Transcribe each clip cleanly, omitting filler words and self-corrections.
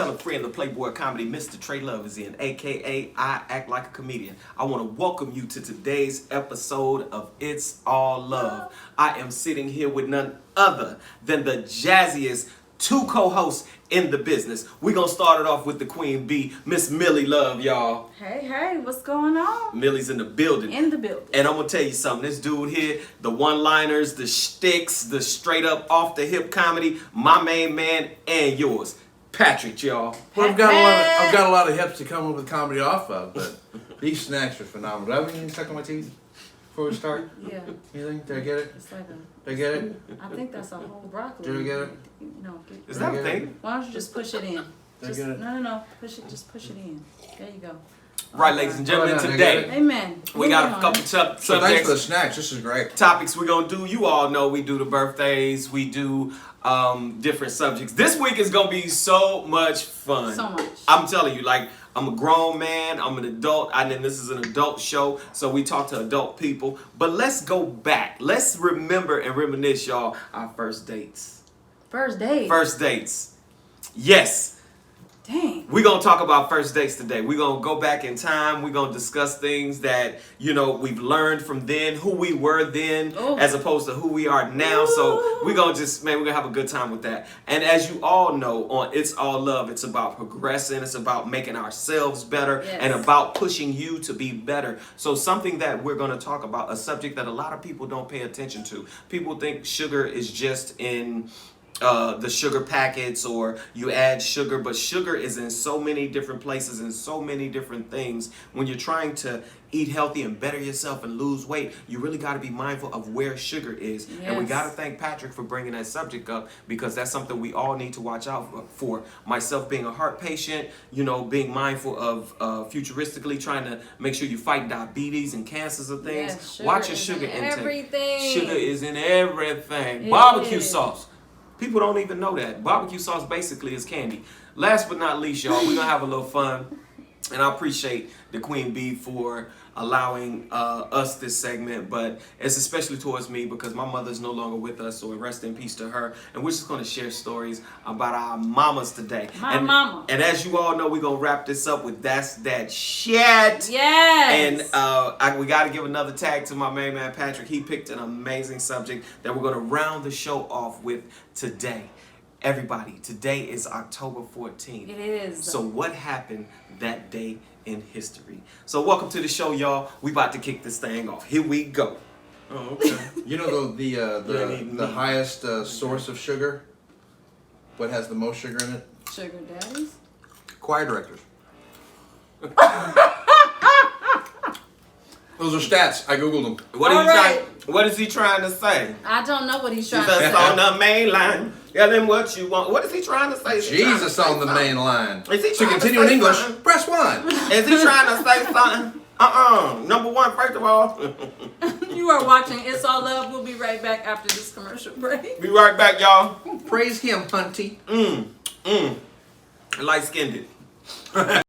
tell a friend the Playboy comedy Mr. Trey Love is in, aka I Act Like a Comedian. I want to welcome you to today's episode of It's All Love. I am sitting here with none other than the jazziest two co-hosts in the business. We're going to start it off with the Queen Bee, Miss Millie Love, y'all. Hey, what's going on? Millie's in the building. In the building. And I'm going to tell you something. This dude here, the one-liners, the shticks, the straight-up off-the-hip comedy, my main man and yours, Patrick, y'all. Well, I've got a lot of hips to come up with comedy off of, but these snacks are phenomenal. Do I have anything stuck on my teeth before we start? Yeah. Anything? Did I get it? It's like Did I get it? I think that's a whole broccoli. Did I get it? No. Is that a thing? Why don't you just push it in? Did I Just, get it? No. Just push it in. There you go. Right, ladies and gentlemen, Oh, no, today Amen. we got a Moving couple on. So thanks subjects. for the snacks. This is great. Topics we're gonna do. You all know we do the birthdays, we do different subjects. This week is gonna be so much fun. So much. I'm telling you, like, I'm a grown man, I'm an adult, and then this is an adult show, so we talk to adult people. But let's go back. Let's remember and reminisce, y'all, our first dates. First date. First dates. Yes. Dang. We're going to talk about first dates today. We're going to go back in time. We're going to discuss things that, you know, we've learned from then, who we were then, Ooh. as opposed to who we are now. So we're going to just, man, we're going to have a good time with that. And as you all know, on It's All Love, it's about progressing. It's about making ourselves better Yes. and about pushing you to be better. So something that we're going to talk about, a subject that a lot of people don't pay attention to. People think sugar is just in the sugar packets, or you add sugar, but sugar is in so many different places and so many different things. When you're trying to eat healthy and better yourself and lose weight, you really got to be mindful of where sugar is. And we Yes. got to thank Patrick for bringing that subject up, because that's something we all need to watch out for. Myself being a heart patient, you know, being mindful of futuristically trying to make sure you fight diabetes and cancers and things. Yes, sugar Watch your is sugar in intake. everything. Sugar is in everything. It Barbecue is. sauce. People don't even know that. Barbecue sauce basically is candy. Last but not least, y'all, we're going to have a little fun. And I appreciate the Queen Bee for allowing us this segment. But it's especially towards me because my mother's no longer with us. So rest in peace to her. And we're just going to share stories about our mamas today. My mama. And as you all know, we're going to wrap this up with That's That Shit. Yes. And we got to give another tag to my main man, Patrick. He picked an amazing subject that we're going to round the show off with today. Everybody, today is October 14th. It is. So what happened that day in history? So welcome to the show, y'all. We about to kick this thing off. Here we go. Oh, okay. You know You don't need the me. highest source of sugar? What has the most sugar in it? Sugar daddies. Choir directors. Those are stats. I googled them. What is he trying to say? I don't know what he's trying to Jesus say. on the main line. Tell him what you want. What is he trying to say? Is he trying to Jesus say on the something? main line. Is he To trying to continue in say English, something? press 1. Is he trying to say something? Number one, first of all. You are watching It's All Love. We'll be right back after this commercial break. Be right back, y'all. Praise him, Hunty. Light skinned it.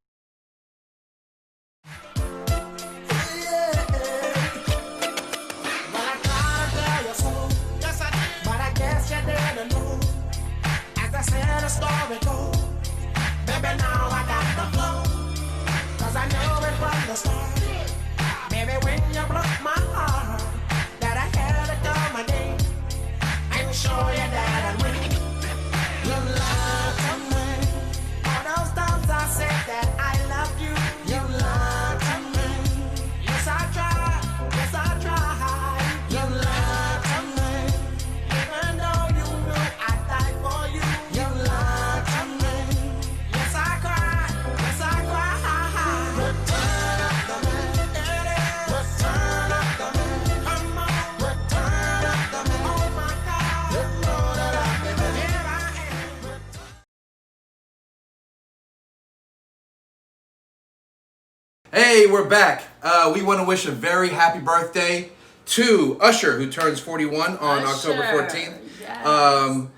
Hey, we're back. We want to wish a very happy birthday to Usher, who turns 41 on Usher, October 14th. yes.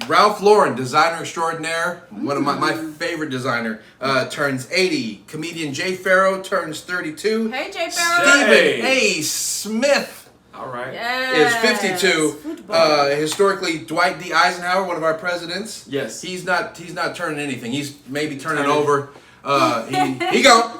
Ralph Lauren, designer extraordinaire, one of my favorite designer, turns 80. Comedian Jay Farrow turns 32. Hey, Jay Farrow. Stephen Jay. A. Smith All right. Yes. is 52. Football. Historically, Dwight D. Eisenhower, one of our presidents. Yes. He's not turning anything. He's maybe turning Turning. over. He gone.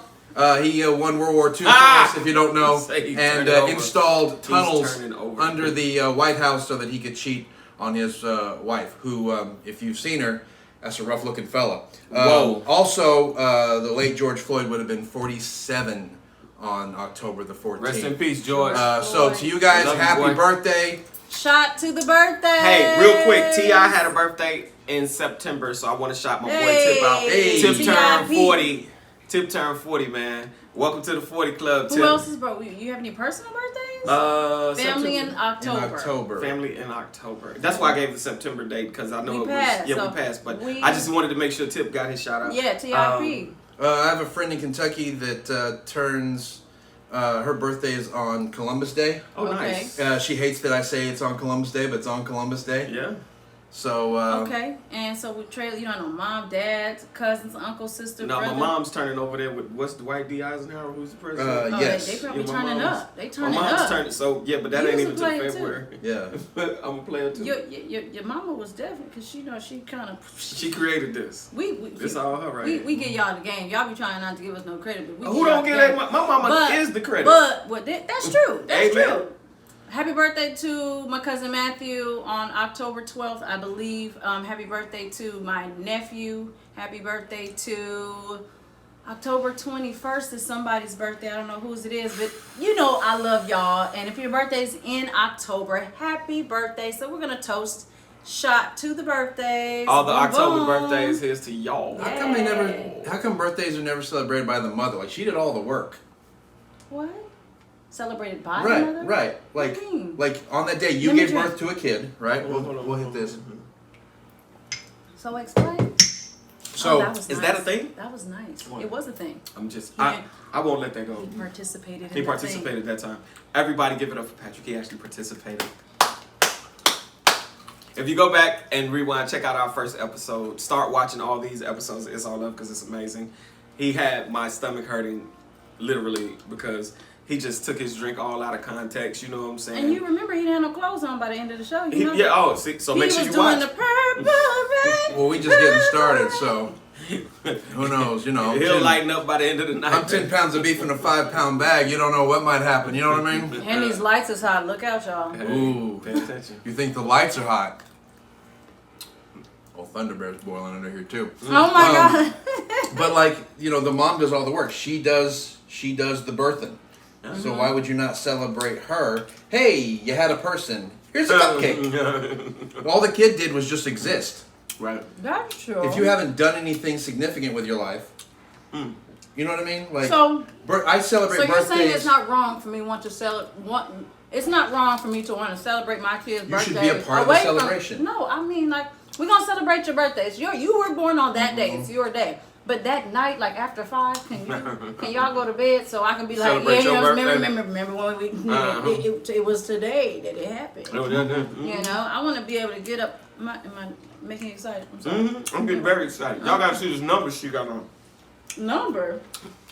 He won World War II, Ah! if you don't know, Say he's and turning over. installed He's tunnels turning over. under the White House so that he could cheat on his wife, who, if you've seen her, that's a rough-looking fella. Whoa. Also, the late George Floyd would have been 47 on October the 14th. Rest in peace, George. So to you guys, Love you, happy boy. birthday. Shot to the birthday. Hey, real quick, T.I. had a birthday in September, so I want to shout my boy Tip out. Hey. Tip T.I.P. turned 40. Tip turned 40, man. Welcome to the 40 Club, Tip. Who else is bro? You have any personal birthdays? Family in September. October. Family in October. That's why I gave the September date, because I know We it passed, was. Yeah, so we passed. But we- I just wanted to make sure Tip got his shout out. Yeah, TIP. I have a friend in Kentucky that turns, her birthday is on Columbus Day. Oh, Okay. nice. She hates that I say it's on Columbus Day, but it's on Columbus Day. Yeah. So, Okay, and so we trail. You don't know, mom, dad, cousins, uncle, sister, No, brother. my mom's turning over there with what's Dwight D. Eisenhower, who's the president. Oh, yes. they probably Yeah, my turning mom's- up. They My turning mom's up. turning, so yeah, but that You ain't was even a till player, too. February. Yeah. I'm a player too. Your mama was definitely, because you know she kind of. She created this. We It's all her right. we give y'all the game. Y'all be trying not to give us no credit, but we Who y'all don't the get game. that? My mama But- is the credit. But that's true. That's Amen. true. Happy birthday to my cousin Matthew on October 12th, I believe. Happy birthday to my nephew. Happy birthday to October 21st is somebody's birthday. I don't know whose it is, but you know I love y'all. And if your birthday's in October, happy birthday. So we're going to toast shot to the birthdays. all the Boom, October boom. birthdays, here's to y'all. Yeah. How come birthdays are never celebrated by the mother? Like, she did all the work. What? Celebrated by the mother? Right. Like, What do you mean? like on that day, you Let me gave drink. birth to a kid, right? Hold on, We'll hit this. So explain. So, that was is nice. that a thing? That was nice. What? It was a thing. I'm just, Yeah. I won't let that go. He participated. He in participated that time. Everybody give it up for Patrick. He actually participated. If you go back and rewind, check out our first episode. Start watching all these episodes. It's all up because it's amazing. He had my stomach hurting, literally, because he just took his drink all out of context. You know what I'm The saying? thing. And you remember he didn't have no clothes on by the end of the show. You know? yeah. Oh, see, so he make was sure you doing watch. the purple rain. well, we just getting started, so who knows? You know, He'll lighten up by the end of the night. I'm 10 pounds of beef in a 5-pound bag. You don't know what might happen. You know what I mean? And these lights is hot. Look out, y'all. Hey, Ooh. pay attention. You think the lights are hot? Well, Thunder Bear's boiling under here too. Oh my Um, God. But like, you know, the mom does all the work. She does the birthing. So why would you not celebrate her? Hey, you had a person. Here's a cupcake. All the kid did was just exist. Right. That's true. If you haven't done anything significant with your life, you know what I mean? Like, So I celebrate you're birthdays. saying it's not wrong for me it's not wrong for me to want to celebrate my kid's You birthday. should be a part of the away from- celebration. No, I mean like we're gonna celebrate your birthdays. You were born on that day. It's your day. But that night, like after 5, can y'all go to bed so I can be like, Celebrate your birthday. remember when it was today that it happened. You know, I want to be able to get up. Am I making you excited? I'm sorry. I'm getting very excited. Y'all gotta see this number she got on. Number?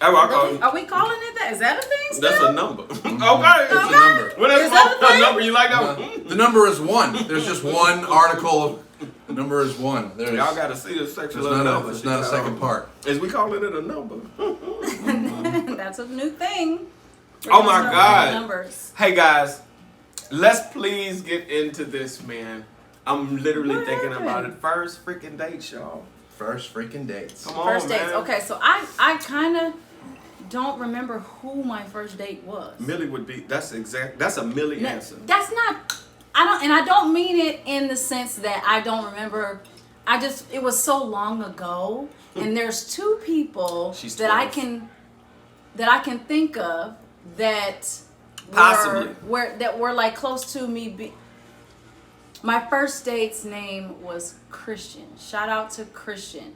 Oh, I call it. Are we calling it that? Is that a thing still? That's a number. Okay. It's a number. When that's Is that a a thing? number, you like that one? The number is 1. There's just one article. The number is 1. There's, Y'all gotta see this sexual there's number. there's she not a got second on. part. Is we calling it a number? That's a new thing. Oh my God. Numbers. Hey guys, let's please get into this, man. I'm literally What thinking happened? about it. First freaking date, y'all. First freaking dates. Come on, First dates. man. Okay, so I kind of don't remember who my first date was. Millie would be. That's a Millie No, answer. that's not. I don't mean it in the sense that I don't remember. It was so long ago, and there's 2 people She's that I 12. can think of that Possibly. were like close to me. My first date's name was Christian. Shout out to Christian.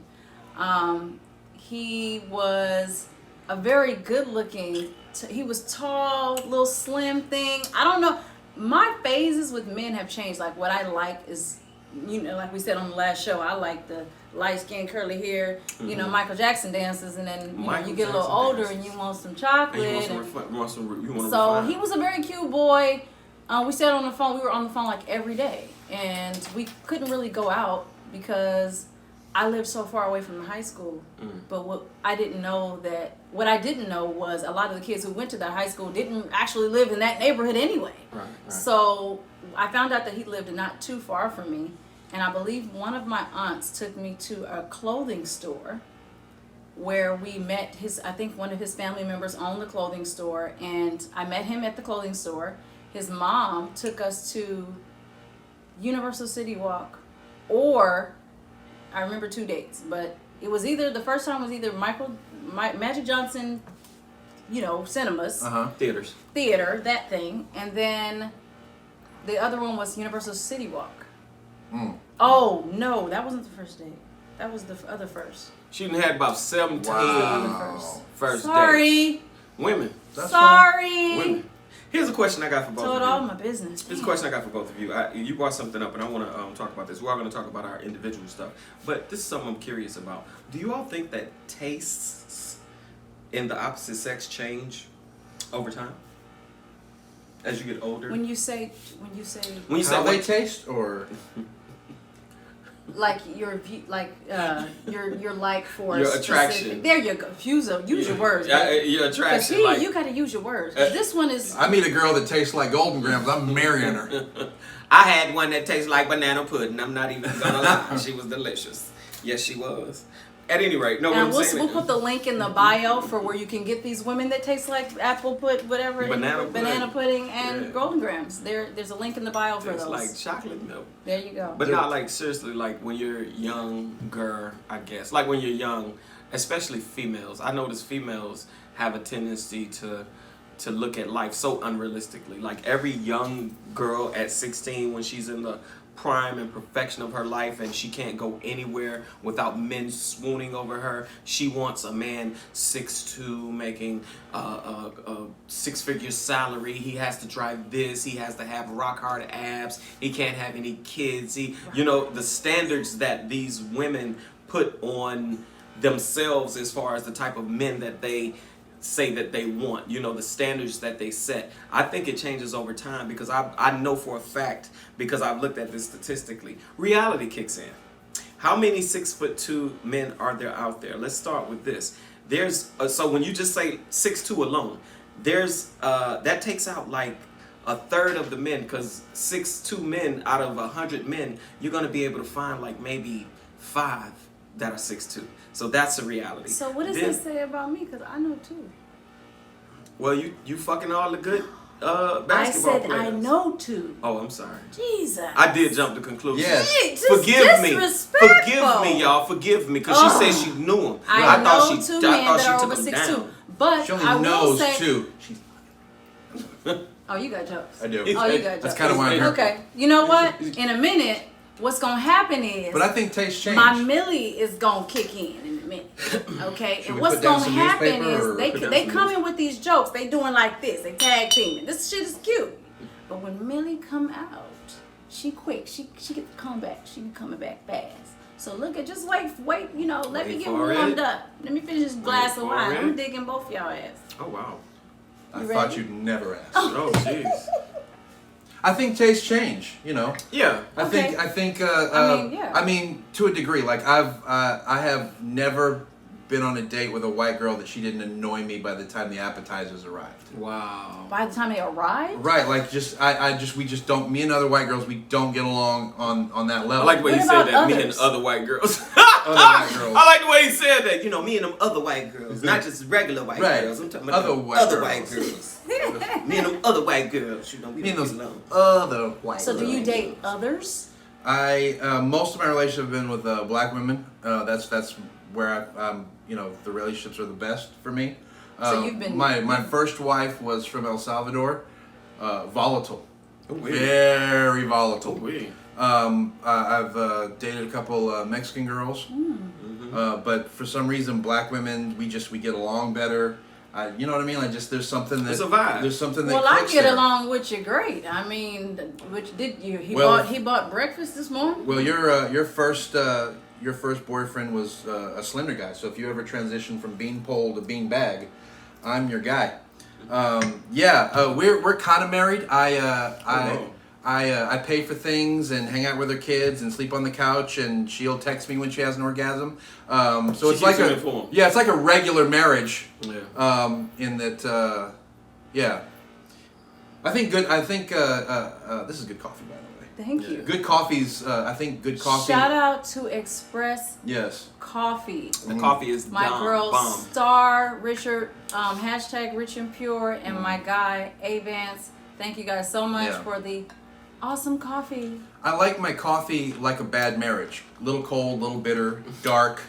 He was a very good looking. He was tall, little slim thing. I don't know. My phases with men have changed. Like what I like is, you know, like we said on the last show, I like the light skin, curly hair. You know, Michael Jackson dances, and then Michael you get a little Jackson older dances. and you want some chocolate. And you want some so refine. he was a very cute boy. We stayed on the phone. We were on the phone like every day, and we couldn't really go out because I lived so far away from the high school. But what I didn't know was a lot of the kids who went to that high school didn't actually live in that neighborhood anyway. Right. So I found out that he lived not too far from me, and I believe one of my aunts took me to a clothing store where we met I think one of his family members owned the clothing store, and I met him at the clothing store. His mom took us to Universal City Walk, or I remember 2 dates, but it was either the first time was either Magic Johnson, cinemas, Theaters. theater, that thing, and then the other one was Universal City Walk. Oh no, that wasn't the first date. That was the other first. She done had about 17 Wow. first Sorry. dates. Women. That's Sorry. Women. Here's a question I got for both Told of all you. my business. Here's a question I got for both of you. You brought something up, and I want to talk about this. We are going to talk about our individual stuff, but this is something I'm curious about. Do you all think that tastes in the opposite sex change over time as you get older? When you say How they taste, or like your view, your like for Your specific- attraction. There you go. Use your words. baby. Your Because attraction. you got to use your words. This one is. I meet a girl that tastes like Golden Grams, I'm marrying her. I had one that tastes like banana pudding. I'm not even gonna lie. She was delicious. Yes, she was. At any rate, no. And What I'm saying we'll put the link in the bio for where you can get these women that taste like apple whatever Banana pudding and Yeah. Golden Grams. There's a link in the bio for it's those. like chocolate milk. There you go. But not like seriously, like when you're younger, I guess. Like when you're young, especially females. I notice females have a tendency to look at life so unrealistically. Like every young girl at 16, when she's in the prime and perfection of her life and she can't go anywhere without men swooning over her, she wants a man 6'2", making a six-figure salary. He has to drive this. He has to have rock hard abs. He can't have any kids. The standards that these women put on themselves as far as the type of men that they say that they want, the standards that they set. I think it changes over time because I know for a fact, because I've looked at this statistically, reality kicks in. How many 6'2" men are there out there? Let's start with this. There's so when you just say 6'2" alone, there's that takes out like a third of the men, because 6'2" men out of 100 men, you're gonna be able to find like maybe 5 that are 6'2". So that's a reality. So what does this say about me? Because I know too. Well, you fucking all the good basketball I said players. I know too. Oh, I'm sorry. Jesus. I did jump to conclusions. Yes. Hey, just Forgive me. disrespectful. Forgive me, y'all. Forgive me, because she Ugh. said she knew him. I know thought two men that are over took him 6'2". down. But She only I will knows say, two. oh, you got jokes. I do. Oh, you got That's jokes. kind of why I'm here. Okay. You know what? In a minute, what's gonna happen is But I think taste change. my Millie is gonna kick in a minute. Okay, Should and we what's put down gonna some happen newspaper, or is they put down they some come in with these jokes. They doing like this. They tag teaming. This shit is cute. But when Millie come out, she quick. She get the comeback. She be coming back fast. So look at just wait. Let me Wait get for warmed it. up. Let me finish this glass of for wine. it. I'm digging both y'all ass. Oh wow. I You thought ready? you'd never ask. Oh jeez. I think taste change. Yeah. I Okay. think. yeah. I mean, to a degree. Like I have never been on a date with a white girl that she didn't annoy me by the time the appetizers arrived. Wow. By the time they arrive, Right, like we just don't. Me and other white girls, we don't get along on that I level. like the way What he said about that. Me and others? other white girls. Other white girls. I like the way he said that. Me and them other white girls, not just regular white Right. girls. I'm talking about Other them white other girls. white girls. Me and them other white girls. We Me and don't those get along. other white. so do girls. you date others? I most of my relationships have been with black women. That's where the relationships are the best for me. So you've been- my first wife was from El Salvador. Volatile, Oh, weird. very Oh, volatile. weird. I've dated a couple Mexican girls, but for some reason black women we get along better. You know what I mean? Like just there's something that It's a vibe. There's something that Well, I clicks get there. along with you great. I mean, which did you? Well- He bought breakfast this morning. Well, your first boyfriend was a slender guy. So if you ever transition from bean pole to bean bag, I'm your guy. We're kind of married. no. I pay for things and hang out with her kids and sleep on the couch, and she'll text me when she has an orgasm. So She it's like keeps you informed. it's like a regular marriage. Yeah. In that, I think this is good coffee, by the way. Thank you. Good coffee's. I think good coffee. Shout out to Express Yes. Coffee. The coffee is My girl bomb. Star, Richard, hashtag Rich and Pure, and my guy Avance. Thank you guys so much for the awesome coffee. I like my coffee like a bad marriage. Little cold, little bitter, dark.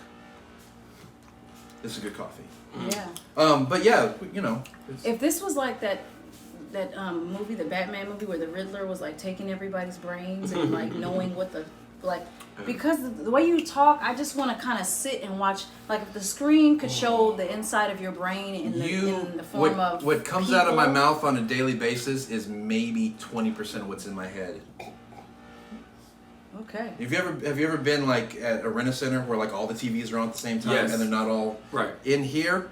This is good coffee. Yeah. But yeah, you know. If this was like that movie, the Batman movie, where the Riddler was like taking everybody's brains and like knowing what the because the way you talk, I just want to kind of sit and watch. Like if the screen could show the inside of your brain in the form of what comes people. out of my mouth on a daily basis is maybe 20% of what's in my head. Okay. Have you ever been like at a Rent-A-Center where like all the TVs are on at the same time Yes. and they're not all Right. in here?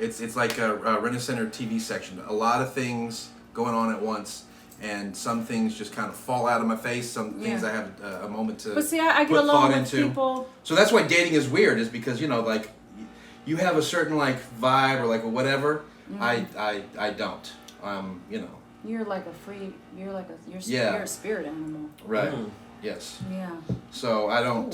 It's like a Rent-A-Center TV section. A lot of things going on at once, and some things just kind of fall out of my face. Some things I have a moment to But see, I get put along thought with into. people. So that's why dating is weird, is because like you have a certain like vibe or like whatever. I don't. You're like a free. You're like you're a spirit animal. Right. Yes. Yeah. So I don't.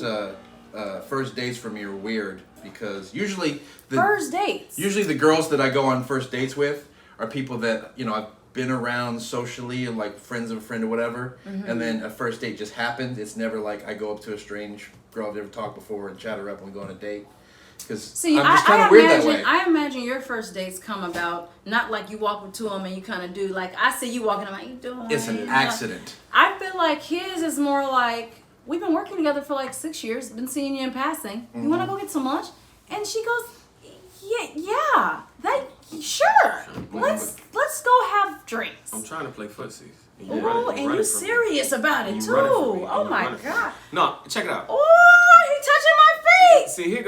First dates for me are weird because usually First dates. Usually the girls that I go on first dates with are people that I've been around socially and like friends of a friend or whatever, and then a first date just happens. It's never like I go up to a strange girl I've never talked before and chat her up when we go on a date. Because I'm just kind of weird that way. I imagine your first dates come about not like you walk up to them and you kind of do like I see you walking. I'm like, you doing? It's an accident. I feel like his is more like we've been working together for like 6 years. Been seeing you in passing. You want to go get some lunch? And she goes, yeah, sure. Let's go have drinks. I'm trying to play footsies. Oh, and you're serious about it too. Oh my God. No, check it out. Oh, he touching my feet. See, here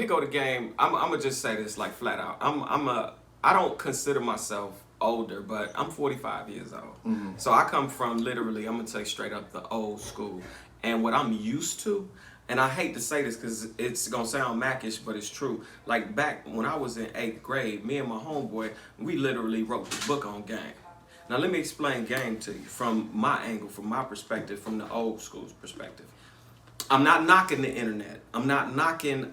go the game. I'm gonna just say this like flat out. I don't consider myself older, but I'm 45 years old. So I come from literally, I'm gonna tell you straight up, the old school. And what I'm used to, and I hate to say this because it's gonna sound mackish, but it's true. Like back when I was in 8th grade, me and my homeboy, we literally wrote the book on game. Now let me explain game to you from my angle, from my perspective, from the old school's perspective. I'm not knocking the internet. I'm not knocking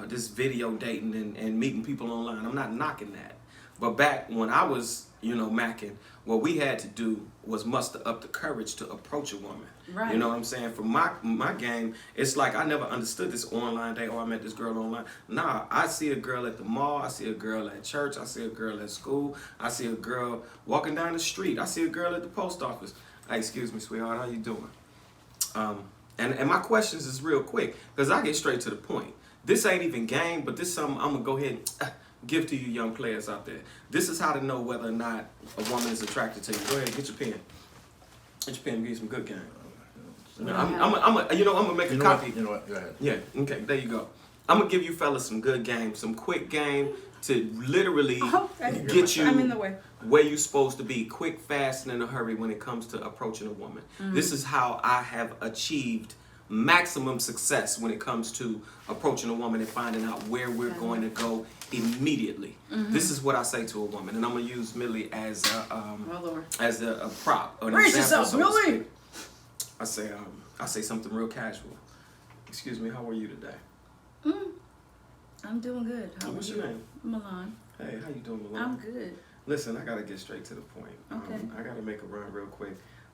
this video dating and meeting people online. I'm not knocking that. But back when I was, macking, what we had to do was muster up the courage to approach a woman. Right. You know what I'm saying? For my game, it's like I never understood this online day. Oh, I met this girl online. Nah, I see a girl at the mall. I see a girl at church. I see a girl at school. I see a girl walking down the street. I see a girl at the post office. Hey, excuse me, sweetheart. How you doing? And my questions is real quick because I get straight to the point. This ain't even game, but this is something I'm going to go ahead and give to you young players out there. This is how to know whether or not a woman is attracted to you. Go ahead, get your pen. Get your pen and give you some good game. I'm gonna make a copy. You know what? Go ahead. Yeah, okay, there you go. I'm gonna give you fellas some good game, some quick game to literally get you I'm in the way. where you're supposed to be, quick, fast, and in a hurry when it comes to approaching a woman. This is how I have achieved maximum success when it comes to approaching a woman and finding out where we're going to go immediately. This is what I say to a woman, and I'm gonna use Millie as a prop, an Brace example, yourself, so to Millie. speak. I say something real casual. Excuse me, how are you today? I'm doing good. How What's are your you? name? Milan. Hey, how you doing, Milan? I'm good. Listen, I gotta get straight to the point. Okay. I gotta make a run real quick,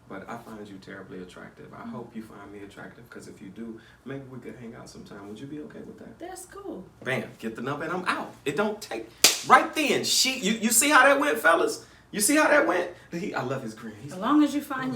but I find you terribly attractive. I hope you find me attractive, because if you do, maybe we could hang out sometime. Would you be okay with that? That's cool. Bam, get the number and I'm out. It don't take, right then, you see how that went, fellas? You see how that went? I love his grin. As long as you find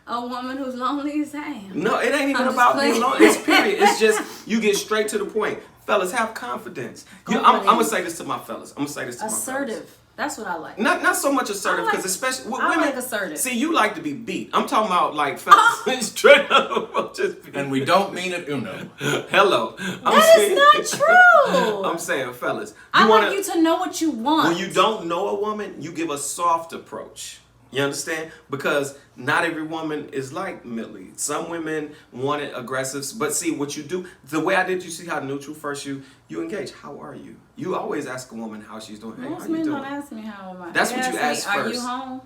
a woman who's lonely as I am. No, it ain't even I'm about just being playing. lonely. It's period. It's just, you get straight to the point. Fellas, have confidence. I'm going to say this to my fellas. Assertive. That's what I like. Not so much assertive, because especially with I women. like assertive. See, you like to be beat. I'm talking about like fellas straight up. Just And we don't mean it, Uno. hello. That is not true. I'm saying, fellas. I wanna, want you to know what you want. When you don't know a woman, you give a soft approach. You understand? Because not every woman is like Millie. Some women want it aggressive. But see, what you do, the way I did, you see how neutral first you engage. How are you? You always ask a woman how she's doing. Hey, Most how you men doing? don't ask me how am I. That's They what you ask me, Are first. you home?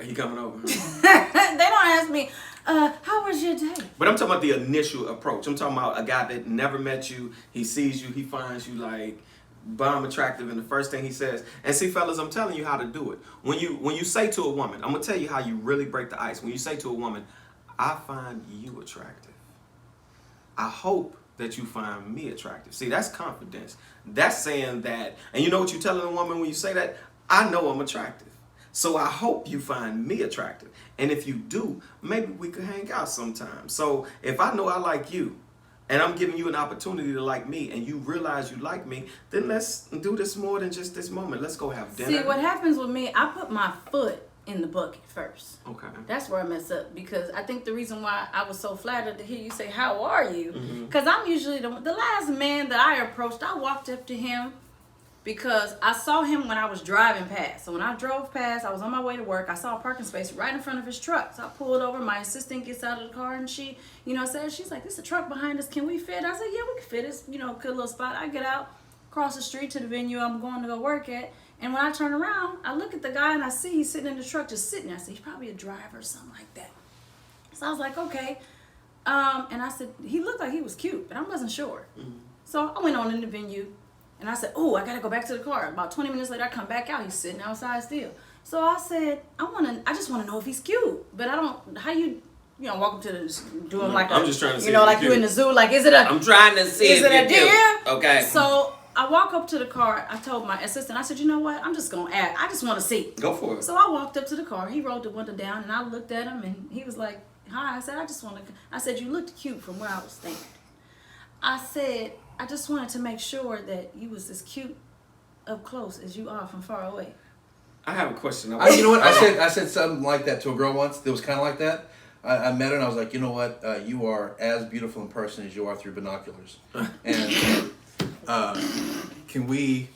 He coming over. They don't ask me, how was your day? But I'm talking about the initial approach. I'm talking about a guy that never met you. He sees you. He finds you like bomb attractive, and the first thing he says. And see, fellas, I'm telling you how to do it. When you say to a woman, I'm gonna tell you how you really break the ice. When you say to a woman, I find you attractive. I hope that you find me attractive. See, that's confidence. That's saying that. And you know what you're telling a woman when you say that? I know I'm attractive. So I hope you find me attractive. And if you do, maybe we could hang out sometime. So if I know I like you, and I'm giving you an opportunity to like me, and you realize you like me, then let's do this more than just this moment. Let's go have dinner. See, what happens with me, I put my foot in the bucket first. Okay. That's where I mess up, because I think the reason why I was so flattered to hear you say, how are you? Because I'm usually the last man that I approached, I walked up to him because I saw him when I was driving past. So when I drove past, I was on my way to work. I saw a parking space right in front of his truck. So I pulled over. My assistant gets out of the car and she, she's like, "This is a truck behind us. Can we fit?" I said, "Yeah, we can fit. It's, good little spot." I get out, cross the street to the venue I'm going to go work at. And when I turn around, I look at the guy and I see he's sitting in the truck, just sitting there. I said, he's probably a driver or something like that. So I was like, okay. And I said, he looked like he was cute, but I wasn't sure. So I went on in the venue. And I said, oh, I got to go back to the car. About 20 minutes later, I come back out. He's sitting outside still. So I said, I just want to know if he's cute. But I don't, how you walk up to the, do him like I'm just trying to see like you in the zoo. Like, is it a, I'm trying to see is if it a you're deer? cute. Okay. So I walk up to the car. I told my assistant, I said, you know what? I'm just going to ask. I just want to see. Go for it. So I walked up to the car. He rolled the window down, and I looked at him, and he was like, hi. I said, I said, you looked cute from where I was standing. I said, I just wanted to make sure that you was as cute up close as you are from far away. I have a question. You know what? I said something like that to a girl once that was kind of like that. I met her and I was like, you know what? You are as beautiful in person as you are through binoculars. And can we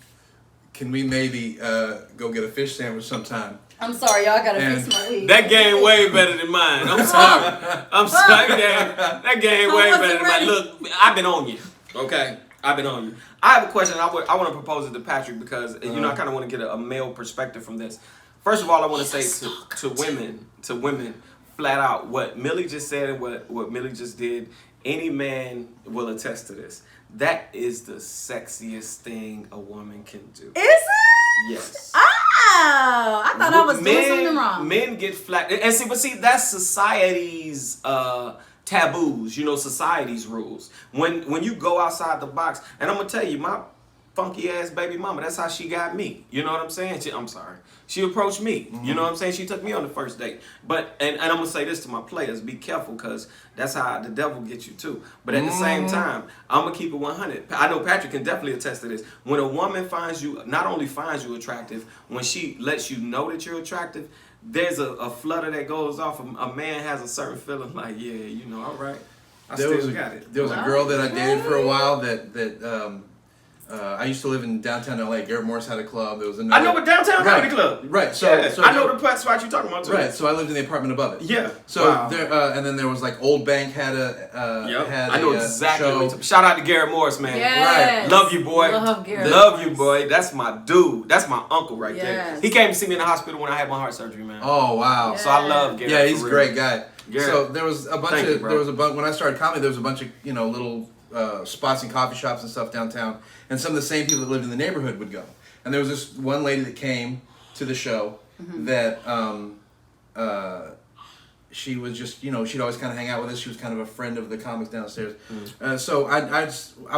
maybe go get a fish sandwich sometime? I'm sorry, y'all gotta fix my wig. That game way better than mine. I'm sorry. I'm sorry. That game way better than mine. Look, I've been on you. Okay? I've been on you. I have a question. I want to propose it to Patrick because, I kind of want to get a male perspective from this. First of all, I want to say to women, flat out, what Millie just said and what Millie just did, any man will attest to this. That is the sexiest thing a woman can do. Is it? Yes. Oh, I thought I was doing something wrong. Men get flat, and see, that's society's taboos. Society's rules. When you go outside the box, and I'm gonna tell you, my funky ass baby mama, that's how she got me. You know what I'm saying? She approached me. You know what I'm saying? She took me on the first date. But and I'm gonna say this to my players: be careful, because that's how the devil gets you too. But at the same time, I'm gonna keep it 100. I know Patrick can definitely attest to this. When a woman not only finds you attractive, when she lets you know that you're attractive, there's a flutter that goes off. A man has a certain feeling like, yeah, all right. There was a girl that I dated for a while that I used to live in downtown LA. Garrett Morris had a club. There was I know what downtown comedy club. Right. So I know the spot you're talking about too. Right. So I lived in the apartment above it. Yeah. So there, and then there was like Old Bank had I know exactly. Show. Shout out to Garrett Morris, man. Yes. Right. Love you, boy. Love Garrett. Love you, boy. That's my dude. That's my uncle right there. Yes. He came to see me in the hospital when I had my heart surgery, man. Oh wow. Yeah. So I love Garrett. Yeah, he's a great guy. Garrett. So there was a bunch Thank you, bro. when I started comedy, there was a bunch of little spots and coffee shops and stuff downtown, and some of the same people that lived in the neighborhood would go. And there was this one lady that came to the show that she was just she'd always kind of hang out with us. She was kind of a friend of the comics downstairs. So I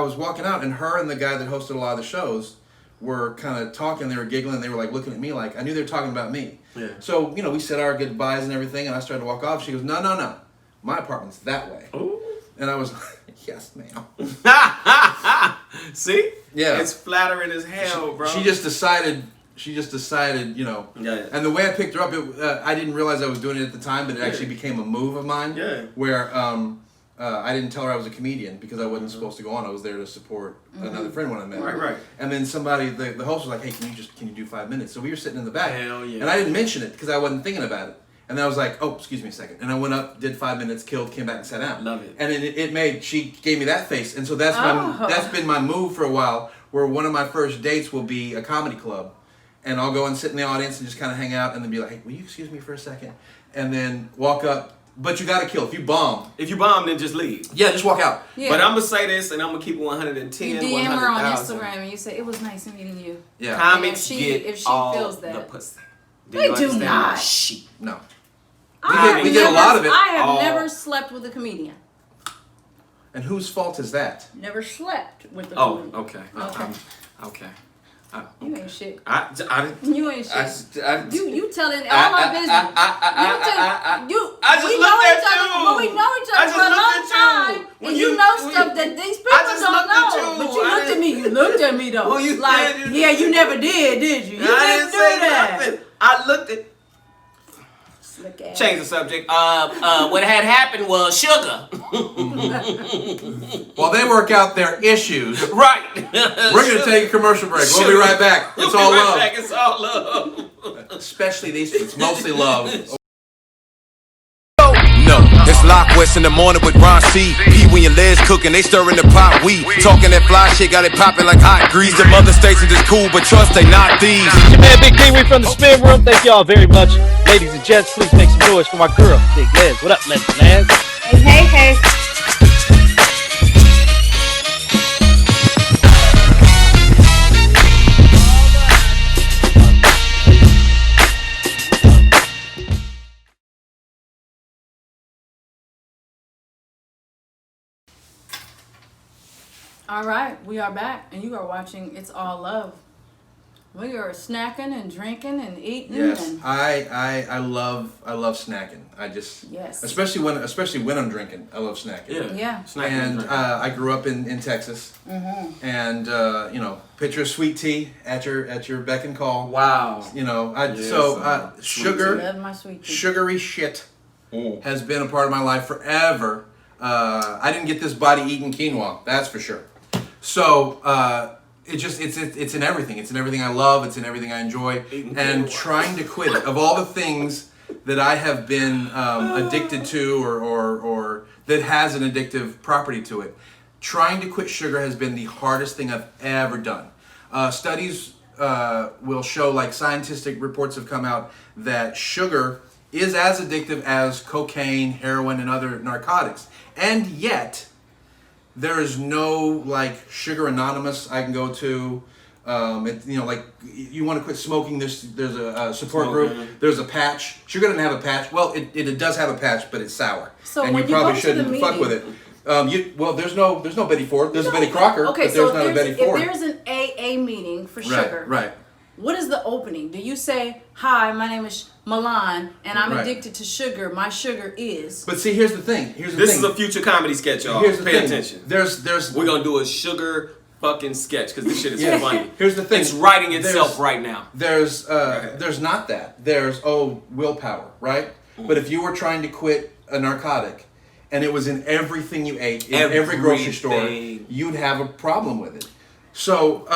was walking out, and her and the guy that hosted a lot of the shows were kind of talking. They were giggling. They were like looking at me like I knew they were talking about me. Yeah. So we said our goodbyes and everything, and I started to walk off. She goes, no, my apartment's that way. Ooh. And I was like, yes, ma'am. See? Yeah. It's flattering as hell, bro. She just decided, Yeah. And the way I picked her up, I didn't realize I was doing it at the time, but it actually became a move of mine. Yeah. Where I didn't tell her I was a comedian because I wasn't supposed to go on. I was there to support another friend when I met her. Right. And then the host was like, "Hey, can you do 5 minutes?" So we were sitting in the back. Hell yeah. And I didn't mention it because I wasn't thinking about it. And then I was like, "Oh, excuse me a second." And I went up, did 5 minutes, killed, came back and sat down. Love it. And she gave me that face. And so that's been my move for a while. Where one of my first dates will be a comedy club, and I'll go and sit in the audience and just kind of hang out, and then be like, "Hey, will you excuse me for a second?" And then walk up. But you got to kill. If you bomb, then just leave. yeah, just walk out. Yeah. But I'm gonna say this, and I'm gonna keep it 110. You DM her on 100,000. Instagram and you say it was nice meeting you. Yeah. Comics And if she all feels that. the pussy. They you do understand? not. Shit. No. We get a lot of it. I have all. never slept with a comedian. And whose fault is that? Never slept with a Oh, comedian. okay. Okay. You ain't shit. I You ain't shit. I, You telling all our business. I just we looked know at each other, you. but we know each I other just for a looked long at you. time, When and you- you know when stuff you- that these I people just don't looked at know. you. But you I looked at didn't- me. You looked at me though. Well, you like, said yeah, you never did you? You I didn't didn't do say that. nothing. I looked at. Slick ass. Change the subject. What had happened was sugar. While they work out their issues, Right. we're going to take a commercial break. We'll be right back. It's all love. It's all love. Especially these, it's mostly love. No, it's Lock West in the morning with Ron C. Pee-wee and Les cooking, they stirring the pot. We talking that fly shit, got it popping like hot grease. The other stations is cool, but trust they not these. Your man Big Pee-wee from the Spin Room. Thank y'all very much. Ladies and gents, please make some noise for my girl, Big Liz. What up, Les? Hey. All right, we are back, and you are watching It's All Love. We are snacking and drinking and eating. Yes, And I love snacking. I just Yes. especially when I'm drinking, I love snacking. Yeah. Snack And drink. I grew up in Texas, and pitcher of sweet tea at your beck and call. Wow. Sweet sugar, love my sweet tea. sugary shit Mm. has been a part of my life forever. I didn't get this body eating quinoa, that's for sure. So it's in everything. It's in everything I love. It's in everything I enjoy. Eating And quinoa. trying to quit it. Of all the things that I have been addicted to, or that has an addictive property to it, trying to quit sugar has been the hardest thing I've ever done. Studies will show, like scientific reports have come out, that sugar is as addictive as cocaine, heroin, and other narcotics. And yet, there is no like Sugar Anonymous I can go to. Like you want to quit smoking. There's a support group. There's a patch. Sugar doesn't have a patch. Well, it does have a patch, but it's sour, So and you when you probably go to shouldn't the fuck with it. There's no Betty Ford. There's a Betty Crocker, Okay, but so there's not a Betty Ford. if there's an AA meeting for sugar, Right. what is the opening? Do you say, "Hi, my name is Milan, and I'm Right. addicted to sugar. My sugar is." But see, here's the thing. This is a future comedy sketch, y'all. Here's the Pay thing. attention. There's We're gonna do a sugar fucking sketch because this shit is Yeah. funny. Here's the thing. It's writing itself There's- right now. There's not that. There's willpower, right? But if you were trying to quit a narcotic and it was in everything you ate, in every grocery store, Everything. you'd have a problem with it. So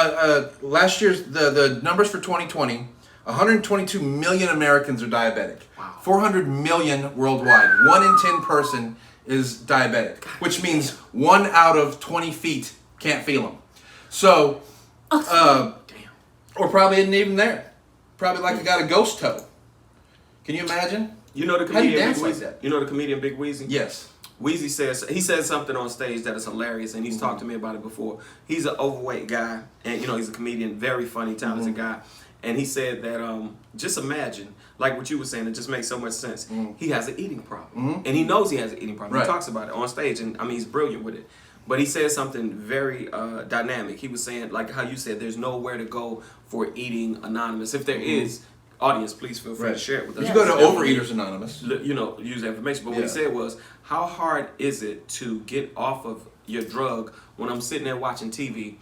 last year's the numbers for 2020, 122 million Americans are diabetic. Wow. 400 million worldwide. 1 in 10 person is diabetic, which means 1 out of 20 feet can't feel them. So, Damn. or probably isn't even there. Probably like I got a ghost toe. Can you imagine? You know the How do you comedian dance Big like Weezy? that? You know the comedian Big Weezy? Yes. Weezy said something on stage that is hilarious, and he's talked to me about it before. He's an overweight guy, and he's a comedian, very funny, talented guy. And he said that just imagine, like what you were saying, it just makes so much sense. He has an eating problem, and he knows he has an eating problem. Right. He talks about it on stage, and I mean he's brilliant with it. But he said something very dynamic. He was saying, like how you said, there's nowhere to go for eating anonymous. If there is, audience, please feel free to share it with us. You go to Definitely, Overeaters Anonymous. use that information. But what he Yeah. said was, how hard is it to get off of your drug when I'm sitting there watching TV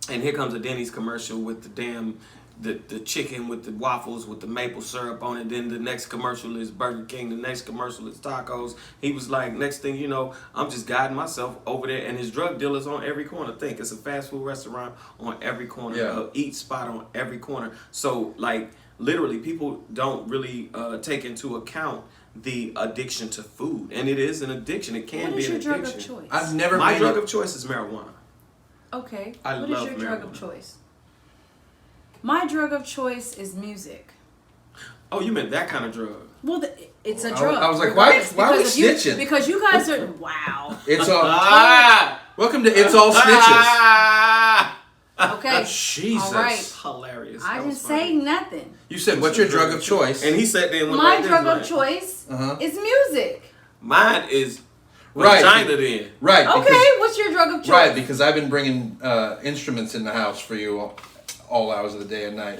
and here comes a Denny's commercial with the damn the chicken with the waffles with the maple syrup on it. Then the next commercial is Burger King. The next commercial is tacos. He was like, next thing you know, I'm just guiding myself over there, and his drug dealers on every corner. Think it's a fast food restaurant on every corner, Yeah. eat spot on every corner. So like literally, people don't really take into account the addiction to food, and it is an addiction. It can What be is an your drug addiction. of choice? I've never My been drug of choice is marijuana. Okay. I What love is your drug of marijuana. choice? My drug of choice is music. Oh, you meant that kind of drug? Well, it's a I- drug. I was like, regardless, why are we because if you- snitching? Because you guys are wow. It's all. Ah! Welcome to It's All Snitches. Ah! Okay. Jesus. All right. Hilarious. I That didn't was say funny. nothing. You said, what's your drug of choice? And he said then My like drug this, of like, choice Uh-huh. is music. Mine is Right. vagina then. Right. Okay, because- what's your drug of choice? Right, because I've been bringing instruments in the house for you all hours of the day and night.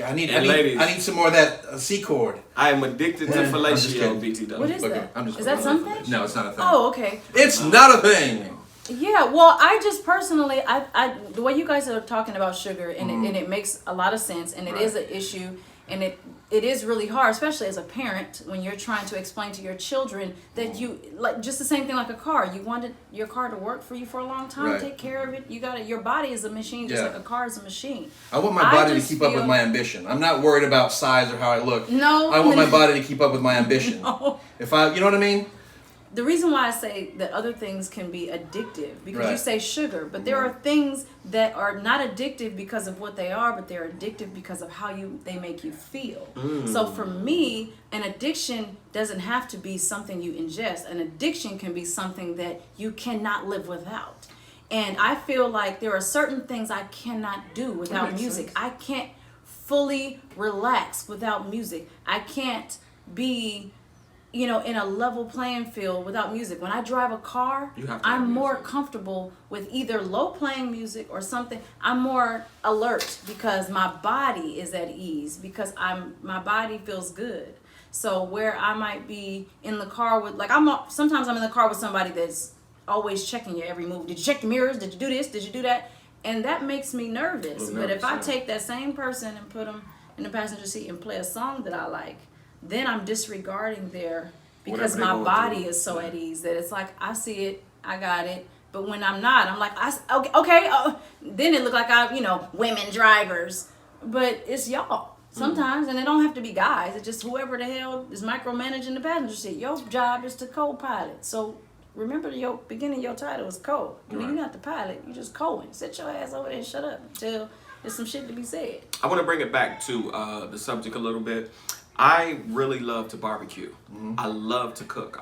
I need ladies. some more of that C chord. I am addicted to I'm just fellatio, kidding. BTW. What is Okay, that? I'm just Is that fucking something? No, it's not a thing. Oh, okay. It's not a thing. Yeah, well, I just personally, I the way you guys are talking about sugar, and Mm-hmm. it makes a lot of sense, and it is an issue, and it is really hard, especially as a parent, when you're trying to explain to your children that you like just the same thing like a car. You wanted your car to work for you for a long time, Right. take care of it. You got it. Your body is a machine, just Yeah. like a car is a machine. I want my I body to just keep up with feel- my ambition. I'm not worried about size or how I look. No. I want my body to keep up with my ambition. No. If I, you know what I mean? The reason why I say that other things can be addictive, because you Right. say sugar, but there are things that are not addictive because of what they are, but they're addictive because of how they make you feel. So for me, an addiction doesn't have to be something you ingest. An addiction can be something that you cannot live without. And I feel like there are certain things I cannot do without makes music. sense. I can't fully relax without music. I can't be in a level playing field without music. When I drive a car, You have to have I'm more music. comfortable with either low playing music or something. I'm more alert because my body is at ease, because my body feels good. So where I might be in the car with, sometimes I'm in the car with somebody that's always checking your every move. Did you check the mirrors? Did you do this? Did you do that? And that makes me nervous. Well, But if I nervous, yeah. take that same person and put them in the passenger seat and play a song that I like, then I'm disregarding because Whatever they my going body through. is so at ease that it's like I see it, I got it. But when I'm not, I'm like, okay. Then it look like women drivers, but it's y'all sometimes, and it don't have to be guys. It's just whoever the hell is micromanaging the passenger seat. Your job is to co-pilot. So remember, your beginning of your title is co. You're not the pilot. You just co-ing. Sit your ass over there and shut up until there's some shit to be said. I want to bring it back to the subject a little bit. I really love to barbecue. I love to cook.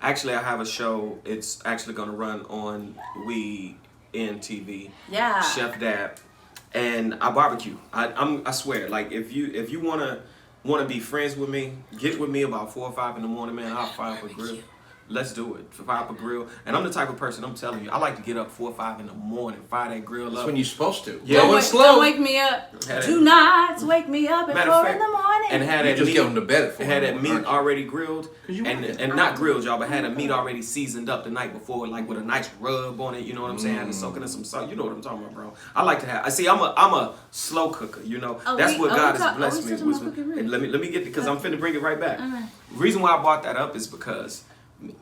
Actually, I have a show. It's actually going to run on WeIN-TV. Yeah. Chef Dab, and I barbecue. I swear, like if you wanna be friends with me, get with me about 4 or 5 in the morning, man. I'll fire up a grill. Let's do it. Fire up a grill. And I'm the type of person, I'm telling you, I like to get up 4 or 5 in the morning, fire that grill That's up. when you're supposed to. Yeah. Going Don't slow. wake me up. Had it- Do not wake me up at Matter 4 of fact, in the morning. and had You that just meat, get them to bed at 4. had that meat aren't you? already grilled, you and working. and not grilled, y'all, but had a meat already seasoned up the night before, like with a nice rub on it. You know what I'm saying? And soaking in some salt. You know what I'm talking about, bro. I like to have. I see. I'm a slow cooker. You know. That's what God has blessed me with. And let me get because I'm finna bring it right back. Reason why I brought that up is because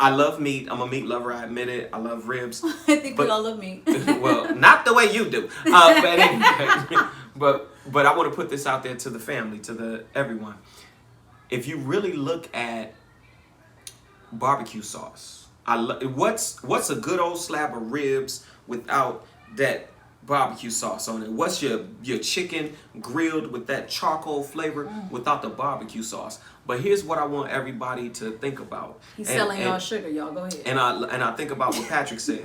I love meat. I'm a meat lover. I admit it. I love ribs. I think but- we all love me. Well, not the way you do. But anyway, but I want to put this out there to the family, to everyone. If you really look at barbecue sauce, what's a good old slab of ribs without that barbecue sauce on it? What's your chicken grilled with that charcoal flavor without the barbecue sauce? But here's what I want everybody to think about. He's And- selling and- y'all sugar, y'all. Go ahead. and I think about what Patrick said.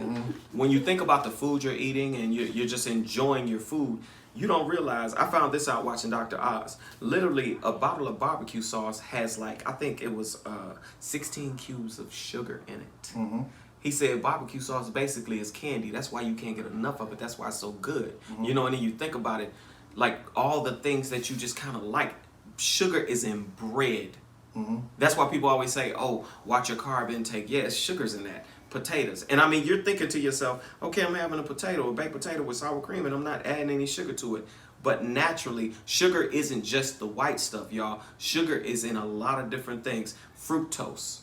When you think about the food you're eating and you're just enjoying your food, you don't realize. I found this out watching Dr. Oz. Literally, a bottle of barbecue sauce has I think it was 16 cubes of sugar in it. He said barbecue sauce basically is candy. That's why you can't get enough of it. That's why it's so good. You know, and then you think about it, like all the things that you just kind of like. Sugar is in bread. That's why people always say, "Oh, watch your carb intake." Yes, sugar's in that. potatoes. And I mean, you're thinking to yourself, okay, I'm having a baked potato with sour cream, and I'm not adding any sugar to it. But naturally, sugar isn't just the white stuff, y'all. Sugar is in a lot of different things. Fructose,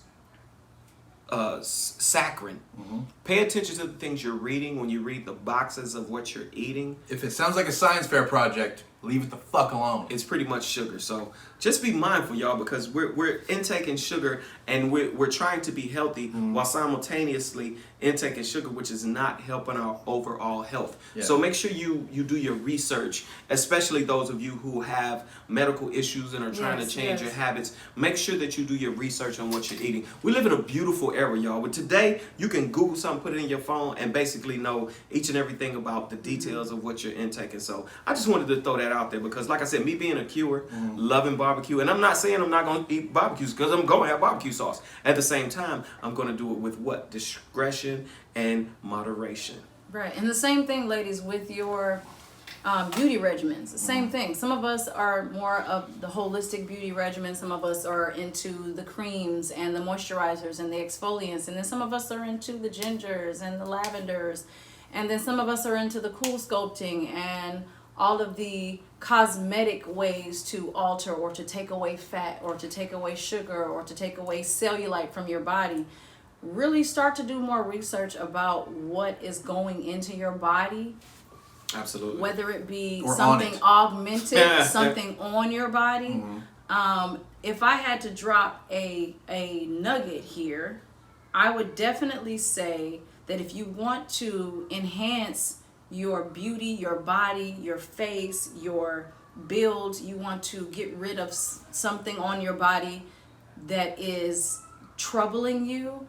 saccharin. Pay attention to the things you're reading when you read the boxes of what you're eating. If it sounds like a science fair project, leave it the fuck alone. It's pretty much sugar. So just be mindful, y'all, because we're intaking sugar and we're trying to be healthy while simultaneously intaking sugar, which is not helping our overall health. Yeah. So make sure you do your research, especially those of you who have medical issues and are trying to change your habits. Make sure that you do your research on what you're eating. We live in a beautiful era, y'all. But today, you can Google something, put it in your phone, and basically know each and everything about the details of what you're intaking. So I just wanted to throw that out there because, like I said, me being a Qer, loving barbecue, and I'm not saying I'm not going to eat barbecues because I'm going to have barbecue sauce. At the same time, I'm going to do it with what? Discretion and moderation. Right, and the same thing, ladies, with your beauty regimens. The same thing. Some of us are more of the holistic beauty regimen. Some of us are into the creams and the moisturizers and the exfoliants. And then some of us are into the gingers and the lavenders. And then some of us are into the cool sculpting and all of the cosmetic ways to alter or to take away fat or to take away sugar or to take away cellulite from your body. Really start to do more research about what is going into your body. Absolutely. Whether it be Or something on it. augmented, something on your body. If I had to drop a nugget here, I would definitely say that if you want to enhance your beauty, your body, your face, your build, you want to get rid of something on your body that is troubling you,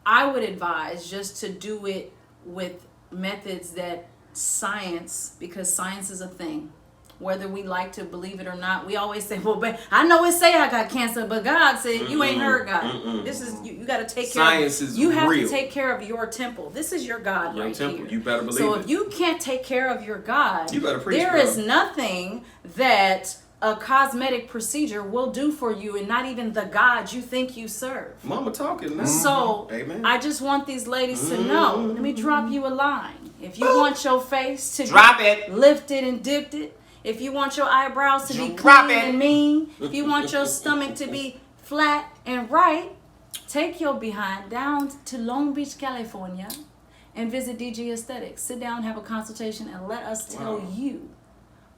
I would advise just to do it with methods that science, because science is a thing. Whether we like to believe it or not, we always say, well, I know it say I got cancer, but God said you ain't heard God. This is, you got to take Science care of, is you have real. to take care of your temple. This is your God Your right temple. here. You better believe so it. if you can't take care of your God, You better preach, there bro. is nothing that a cosmetic procedure will do for you, and not even the God you think you serve. Mama talking now. So Amen. I just want these ladies to know. Let me drop you a line. If you want your face to Drop be it. lifted and dipped it, if you want your eyebrows to be Drop clean it. and mean, if you want your stomach to be flat and right, take your behind down to Long Beach, California, and visit DG Aesthetics. Sit down, have a consultation, and let us tell you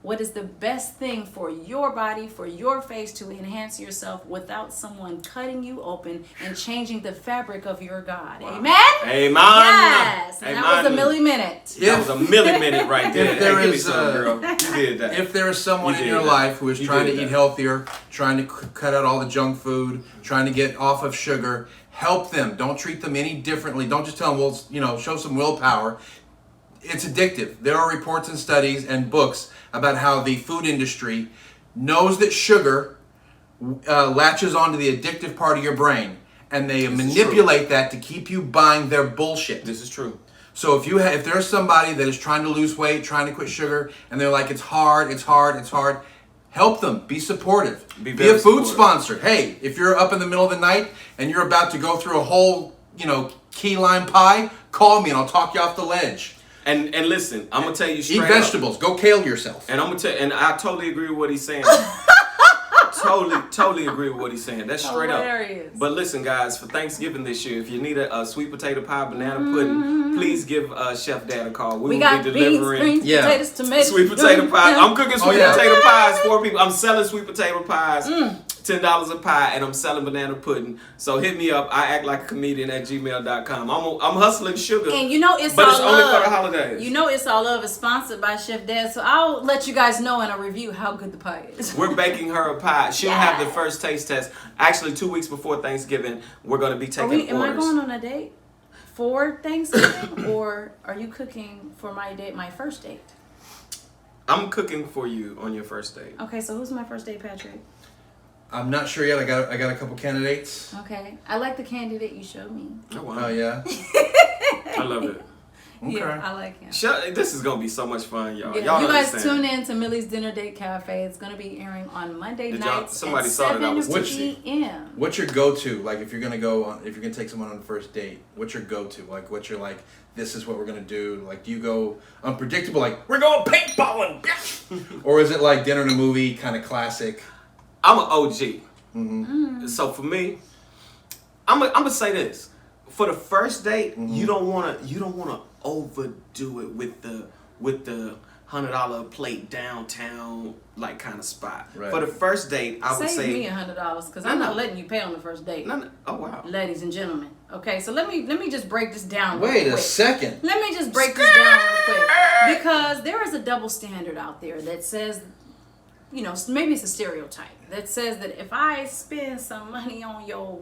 what is the best thing for your body, for your face, to enhance yourself without someone cutting you open and changing the fabric of your God. Amen? Amen. Yes. And that was a Amen. milliminute. That was a milliminute right there. If there Hey, give me is, some, girl. You did that. If there is someone You in did your that. life who is You trying to did eat that. healthier, trying to cut out all the junk food, trying to get off of sugar, help them. Don't treat them any differently. Don't just tell them, well, show some willpower. It's addictive. There are reports and studies and books about how the food industry knows that sugar latches onto the addictive part of your brain, and they manipulate that to keep you buying their bullshit. This is true. So if there's somebody that is trying to lose weight, trying to quit sugar, and they're like, it's hard, help them. Be supportive. Be Be very a food supportive. sponsor. Hey, if you're up in the middle of the night and you're about to go through a whole, key lime pie, call me and I'll talk you off the ledge. And listen, I'm gonna tell you Eat straight up. vegetables. Go kale yourself. And I'm gonna tell, and I totally agree with what he's saying. totally agree with what he's saying. That's straight Hilarious. up. But listen, guys, for Thanksgiving this year, if you need a sweet potato pie, banana pudding, please give Chef Dad a call. We will got be beans, delivering greens, Yeah. potatoes, tomatoes. sweet potato pie. I'm cooking sweet yeah. potato pies for people. I'm selling sweet potato pies. $10 a pie, and I'm selling banana pudding. So hit me up. I act like a comedian at gmail.com. I'm hustling sugar. And it's but all it's only love. for the holidays. It's all love is sponsored by Chef Dad, so I'll let you guys know in a review how good the pie is. We're baking her a pie. She'll have the first taste test. Actually, 2 weeks before Thanksgiving, we're going to be taking Am I orders. going on a date for Thanksgiving, or are you cooking for my first date? I'm cooking for you on your first date. Okay, so who's my first date, Patrick? I'm not sure yet. I got a couple candidates. Okay, I like the candidate you showed me. Oh, wow. Oh yeah. I love it. Yeah, I like him. This is gonna be so much fun, y'all. Yeah, Y'all you guys understand. tune in to Millie's Dinner Date Cafe. It's going to be airing on Monday Did y'all- nights somebody at saw that I 7 was tipsy. p.m. What's your go-to? Like, if you're gonna take someone on a first date, what's your go-to? Like, what's your like? This is what we're gonna do. Like, do you go unpredictable? Like, we're going paintballing, bitch. Or is it like dinner and a movie, kind of classic? I'm an OG. So for me, I'm gonna say this: for the first date, you don't wanna overdo it with the $100 plate downtown like kind of spot. Right. For the first date, I would Save say me $100 because I'm No, not no. letting you pay on the first date. No. Oh wow. Ladies and gentlemen. Okay, so let me just break this down real Wait a quick. second. Let me just break this down real quick. Because there is a double standard out there that says, you know, maybe it's a stereotype that says that if I spend some money on your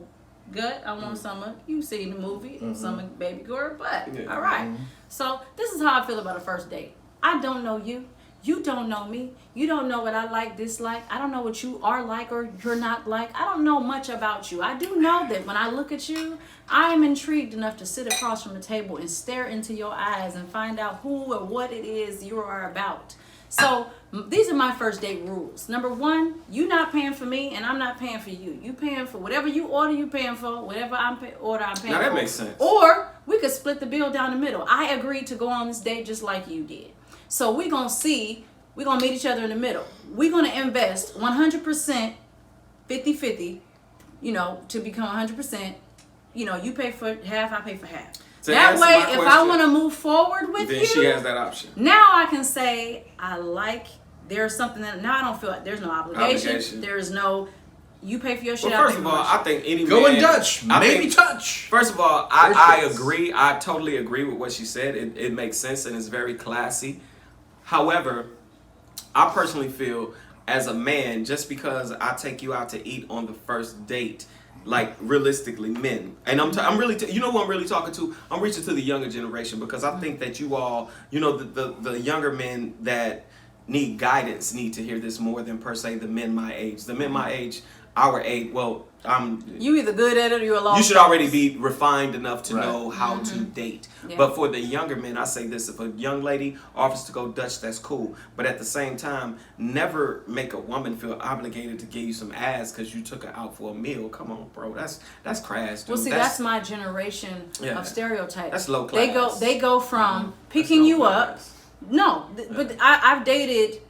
gut, I want some of, you seen the movie, some of baby girl butt. Yeah. All right. So this is how I feel about a first date. I don't know you. You don't know me. You don't know what I like, dislike. I don't know what you are like or you're not like. I don't know much about you. I do know that when I look at you, I am intrigued enough to sit across from the table and stare into your eyes and find out who or what it is you are about. So these are my first date rules. Number one, you not paying for me and I'm not paying for you. You paying for whatever you order, you paying for. Whatever I'm paying for. Now that makes sense. Or we could split the bill down the middle. I agreed to go on this date just like you did. So we're going to meet each other in the middle. We're going to invest 100%, 50-50, you know, to become 100%. You know, you pay for half, I pay for half. To That answer way, my if I question, want to move forward with then you, she has that option. now I can say, there's something that, now I don't feel like there's no obligation. There's no, you pay for your shit, Well, I first pay of for all, my shit. I think any Go man, and touch. I Maybe think- touch. First of all, First I dates. agree. I totally agree with what she said. It makes sense and it's very classy. However, I personally feel as a man, just because I take you out to eat on the first date, like realistically, men, and I'm really, you know who I'm really talking to? I'm reaching to the younger generation because I think that you all, you know, the younger men that need guidance need to hear this more than per se the men my age. The men my age, our age, well, You either good at it or you're a lost you should cause. already be refined enough to Right. know how to date. Yeah. But for the younger men, I say this: if a young lady offers to go Dutch, that's cool. But at the same time, never make a woman feel obligated to give you some ass because you took her out for a meal. Come on, bro, that's crass, dude. Well, see, that's my generation Yeah. of stereotypes. That's low They class. go from That's picking low you up. class. No, but I've dated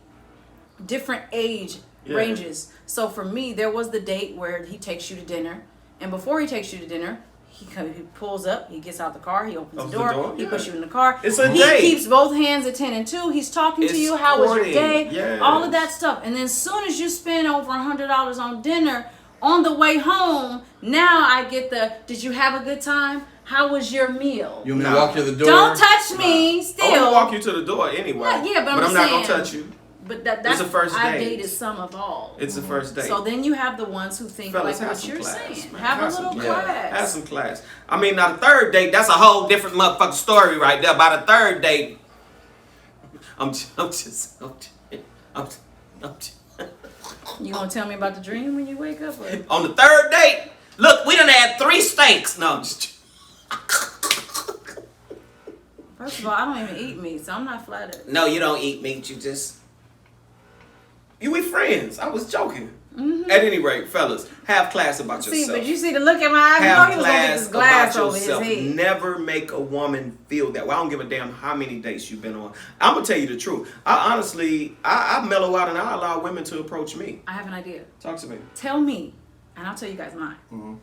different age Yeah. ranges. So for me, there was the date where he takes you to dinner, and before he takes you to dinner, he pulls up, he gets out the car, he opens the door, he yeah. puts you in the car. It's a he date. keeps both hands at 10 and 2. He's talking to It's you. How was your courting, day? yes. All of that stuff. And then as soon as you spend over $100 on dinner, on the way home, now I get did you have a good time? How was your meal? You want me to Nah. walk to the door? Don't touch me. I'm Still, gonna walk you to the door anyway. Yeah, but I'm not gonna saying- touch you. but that's It's a first I date. dated some of all. It's the first date. So then you have the ones who think Fellas, like have what some you're class, saying. man. Have a some little class. class. Have some class. I mean, now the third date, that's a whole different motherfucking story right there. By the third date, I'm just. You gonna tell me about the dream when you wake up? Or? On the third date, look, we done had 3 steaks. No, I'm just. First of all, I don't even eat meat, so I'm not flattered. No, you don't eat meat. You just. You eat friends. I was joking. At any rate, fellas, have class about See, yourself. but you see the look in my eyes. You know Have he was gonna get class this glass about over his yourself. head. Never make a woman feel that way. I don't give a damn how many dates you've been on. I'm gonna tell you the truth. I honestly, I mellow out and I allow women to approach me. I have an idea. Talk to me. Tell me, and I'll tell you guys mine. Mm-hmm.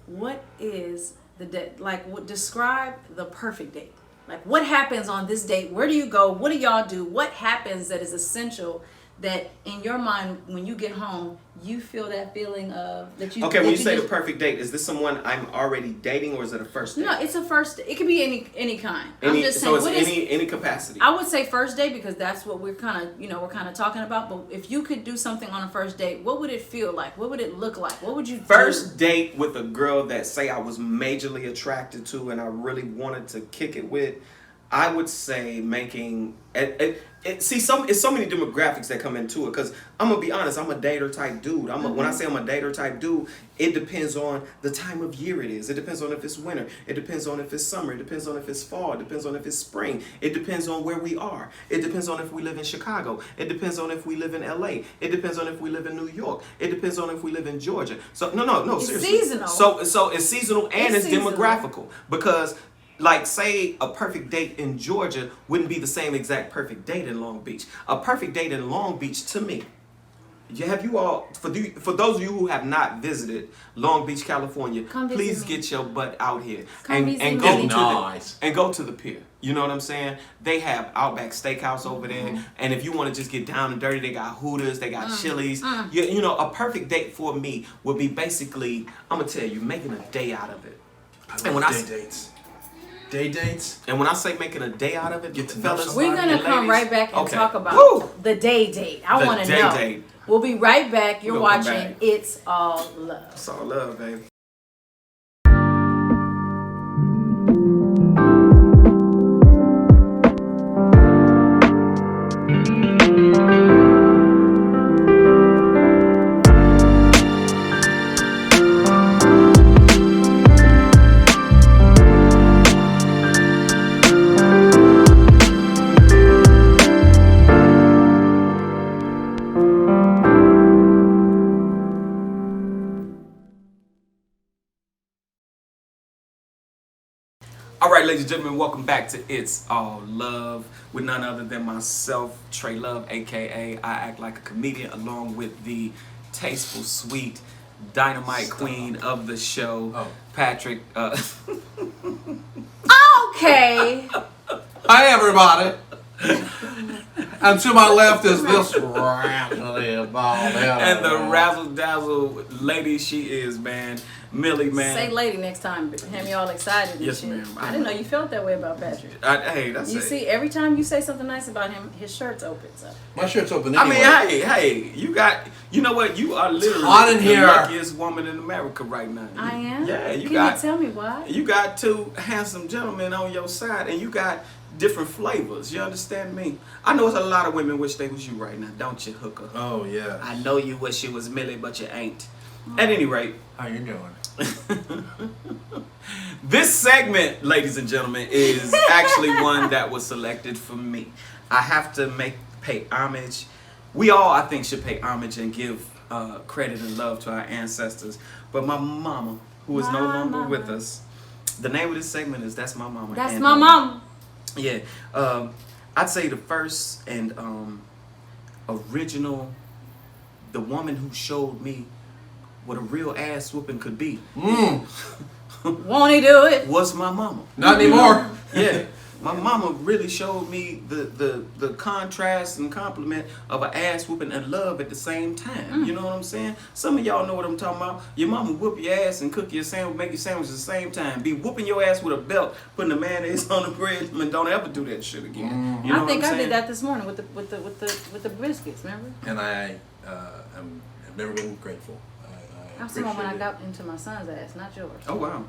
What is the date? Like, describe the perfect date. Like, what happens on this date? Where do you go? What do y'all do? What happens that is essential that in your mind, when you get home, you feel that feeling of that you. Okay, that when you say just- the perfect date, is this someone I'm already dating or is it a first date? No, it's a first. It could be any kind. Any, I'm just so saying. it's What is, any capacity. I would say first date because that's what we're kind of talking about. But if you could do something on a first date, what would it feel like? What would it look like? What would you First date with a girl that say I was majorly attracted to and I really wanted to kick it with. I would say making it's so many demographics that come into it. Because I'm gonna be honest, I'm a dater type dude. When I say I'm a dater type dude, it depends on the time of year it is. It depends on if it's winter. It depends on if it's summer. It depends on if it's fall. It depends on if it's spring. It depends on where we are. It depends on if we live in Chicago. It depends on if we live in LA. It depends on if we live in New York. It depends on if we live in Georgia. So no, It's seriously. seasonal. So it's seasonal and it's seasonal. demographical. Because like, say a perfect date in Georgia wouldn't be the same exact perfect date in Long Beach. A perfect date in Long Beach, to me, have you all, for those of you who have not visited Long Beach, California, Come visit please me. get your butt out here Come visit and me. go to Nice. and go to the pier. You know what I'm saying? They have Outback Steakhouse over there, and if you want to just get down and dirty, they got Hooters, they got Chili's. You know, a perfect date for me would be basically, I'm gonna tell you, making a day out of it. And when day dates. And when I say making a day out of it, Get to know fellas, We're somebody. gonna and come ladies, right back and okay. talk about Woo! the day date. I The want to day know. date. We'll be right back. You're We'll come watching back. It's All Love. It's all love, baby. All right, ladies and gentlemen, welcome back to It's All Love with none other than myself, Trey Love, aka I Act Like a Comedian, along with the tasteful, sweet, dynamite queen of the show, Patrick. Okay. Hi, everybody. And to my left is this rattly ball. And the razzle dazzle lady she is, man. Millie, man. Say lady next time. Have me all excited and Yes, shit. ma'am. I didn't know you felt that way about Patrick. Hey, that's You it. see, every time you say something nice about him, his shirt's open. So. My shirt's open I anyway. mean, hey, you know what? You are literally hot in the here. luckiest woman in America right now. I am? Yeah, Can you tell me why? You got two handsome gentlemen on your side, and you got different flavors. You understand me? I know it's a lot of women wish they was you right now, don't you, hooker? Oh, yeah. I know you wish you was Millie, but you ain't. At any rate, How you doing? this segment, ladies and gentlemen, is actually one that was selected for me. I have to pay homage. We all, I think, should pay homage and give credit and love to our ancestors. But my mama, who is no longer with us, the name of this segment is That's My Mama. That's And, my mom. Yeah. I'd say the first and original, the woman who showed me what a real ass whooping could be, Won't he do it? was my mama. Not anymore. Yeah. My mama really showed me the contrast and compliment of an ass whooping and love at the same time. You know what I'm saying? Some of y'all know what I'm talking about. Your mama whoop your ass and cook your sandwich, make your sandwich at the same time. Be whooping your ass with a belt, putting the mayonnaise on the bread, and don't ever do that shit again. You know I think what I'm I saying? did that this morning with the biscuits. Remember? And I have never been grateful. I was talking about when I appreciate got into my son's ass, not yours. Oh wow.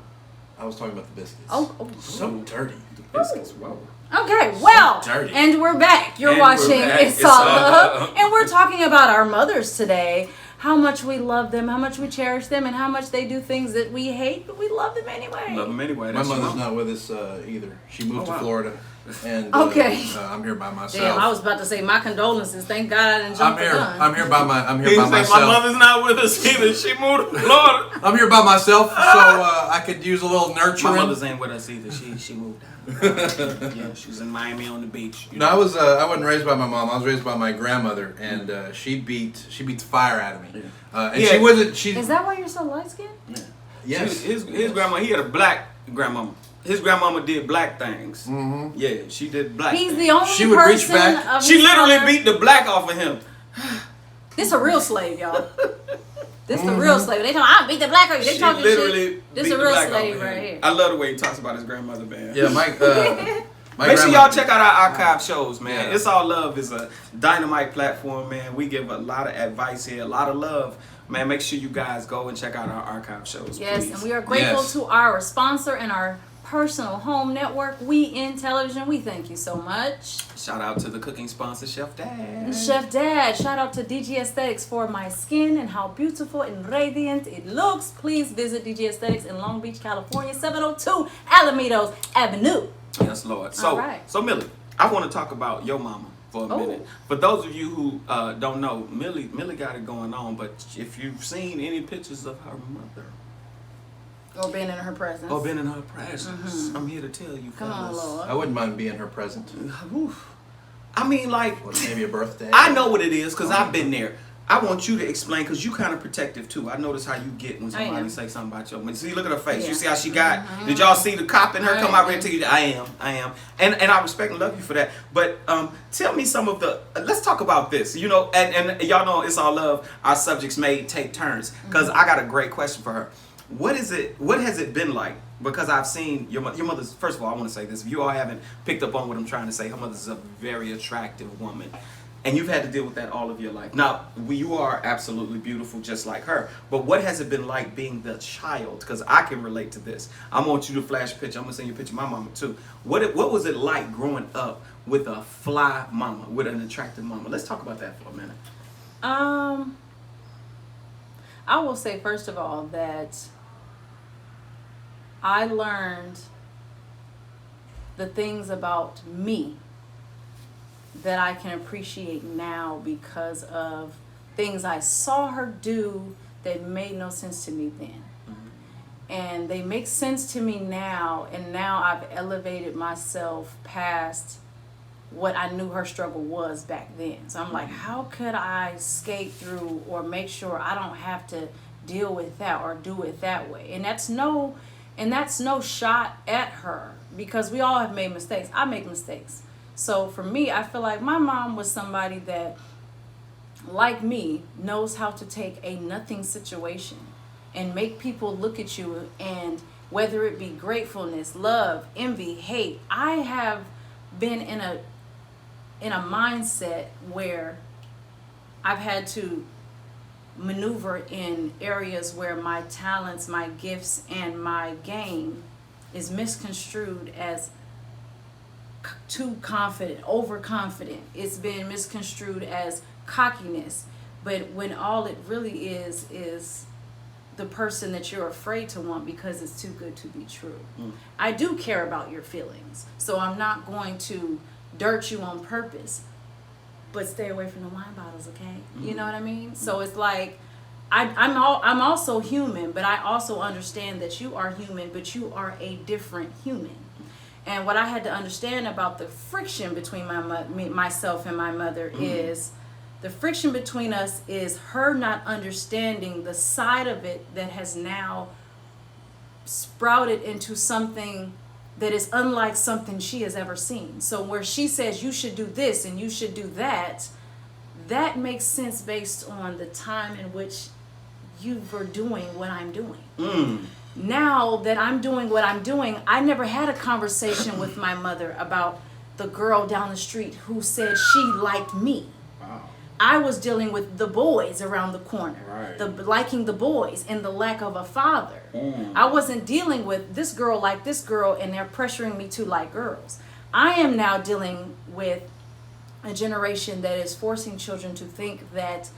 I was talking about the biscuits. Oh. So dirty. Biscuits. Whoa. Okay, well, dirty. and we're back. You're And we're watching back. It's It's All All Love, Love. and we're talking about our mothers today. How much we love them, how much we cherish them, and how much they do things that we hate, but we love them anyway. Love them anyway. My That's your mother's mama. not with us either. She moved Oh, wow. to Florida. And Okay. I'm here by myself. Damn, I was about to say my condolences. Thank God I didn't jump the gun. I'm here by He by said, myself. my mother's not with us either. She moved to Florida. I'm here by myself, so I could use a little nurturing. My mother's ain't with us either. She moved out. Yeah, she was in Miami on the beach. You No, know? I wasn't raised by my mom. I was raised by my grandmother, and she beat the fire out of me. And Yeah. she wasn't. She Is that why you're so light skinned? yes. His grandma, he had a black grandmama. His grandmama did black things. Mm-hmm. Yeah, she did black He's things. the only She would reach person back. of She his literally color- beat the black off of him. This a real slave, y'all. This the real slave. They talking, I beat the black lady. They She talking literally shit. This beat a the real black off slave of right him. here. I love the way he talks about his grandmother, man. Yeah, my Make sure grandmother- y'all check out our archive shows, man. Yeah. It's All Love is a dynamite platform, man. We give a lot of advice here, a lot of love. Man, make sure you guys go and check out our archive shows, Yes, please. and we are grateful Yes. to our sponsor and our personal home network, We in Television. We thank you so much. Shout out to the cooking sponsor, Chef Dad. Chef Dad, shout out to DG Aesthetics for my skin and how beautiful and radiant it looks. Please visit DG Aesthetics in Long Beach, California, 702 Alamitos Avenue. Yes, Lord. So, All right. so Millie, I want to talk about your mama for a minute. For those of you who don't know, Millie got it going on. But if you've seen any pictures of her mother Or been in her presence. or been in her presence, I'm here to tell you, Come on, fellas. Lord. I wouldn't mind being her present. Oof. I mean, like, What, maybe a birthday? I know what it is because I've been there. I want you to explain because you kind of protective too. I notice how you get when I somebody am. say something about your. See, look at her face. Yeah. You see how she got. Did y'all see the cop in her come out and tell you that I am, and I respect and love you for that. But tell me some of the. Let's talk about this. You know, and y'all know it's all love. Our subjects may take turns because I got a great question for her. What is it? What has it been like? Because I've seen your mother's. First of all, I want to say this. If you all haven't picked up on what I'm trying to say, her mother's a very attractive woman. And you've had to deal with that all of your life. Now, you are absolutely beautiful just like her. But what has it been like being the child? Because I can relate to this. I want you to flash a picture. I'm going to send you a picture of my mama too. What was it like growing up with a fly mama, with an attractive mama? Let's talk about that for a minute. I will say first of all that I learned the things about me that I can appreciate now because of things I saw her do that made no sense to me then. And they make sense to me now, and now I've elevated myself past what I knew her struggle was back then. So I'm like, how could I skate through or make sure I don't have to deal with that or do it that way? And that's no shot at her because we all have made mistakes. I make mistakes. So for me, I feel like my mom was somebody that, like me, knows how to take a nothing situation and make people look at you, and whether it be gratefulness, love, envy, hate. I have been in a mindset where I've had to maneuver in areas where my talents, my gifts, and my game is misconstrued as too confident, overconfident. It's been misconstrued as cockiness, but when all it really is the person that you're afraid to want because it's too good to be true. I do care about your feelings, so I'm not going to dirt you on purpose, but stay away from the wine bottles, okay? You know what I mean? So it's like I'm also human, but I also understand that you are human, but you are a different human. And what I had to understand about the friction between myself and my mother is the friction between us is her not understanding the side of it that has now sprouted into something that is unlike something she has ever seen. So where she says you should do this and you should do that, that makes sense based on the time in which you were doing what I'm doing. Now that I'm doing what I'm doing, I never had a conversation with my mother about the girl down the street who said she liked me. Wow. I was dealing with the boys around the corner, Right. liking the boys and the lack of a father. I wasn't dealing with this girl like this girl and they're pressuring me to like girls. I am now dealing with a generation that is forcing children to think that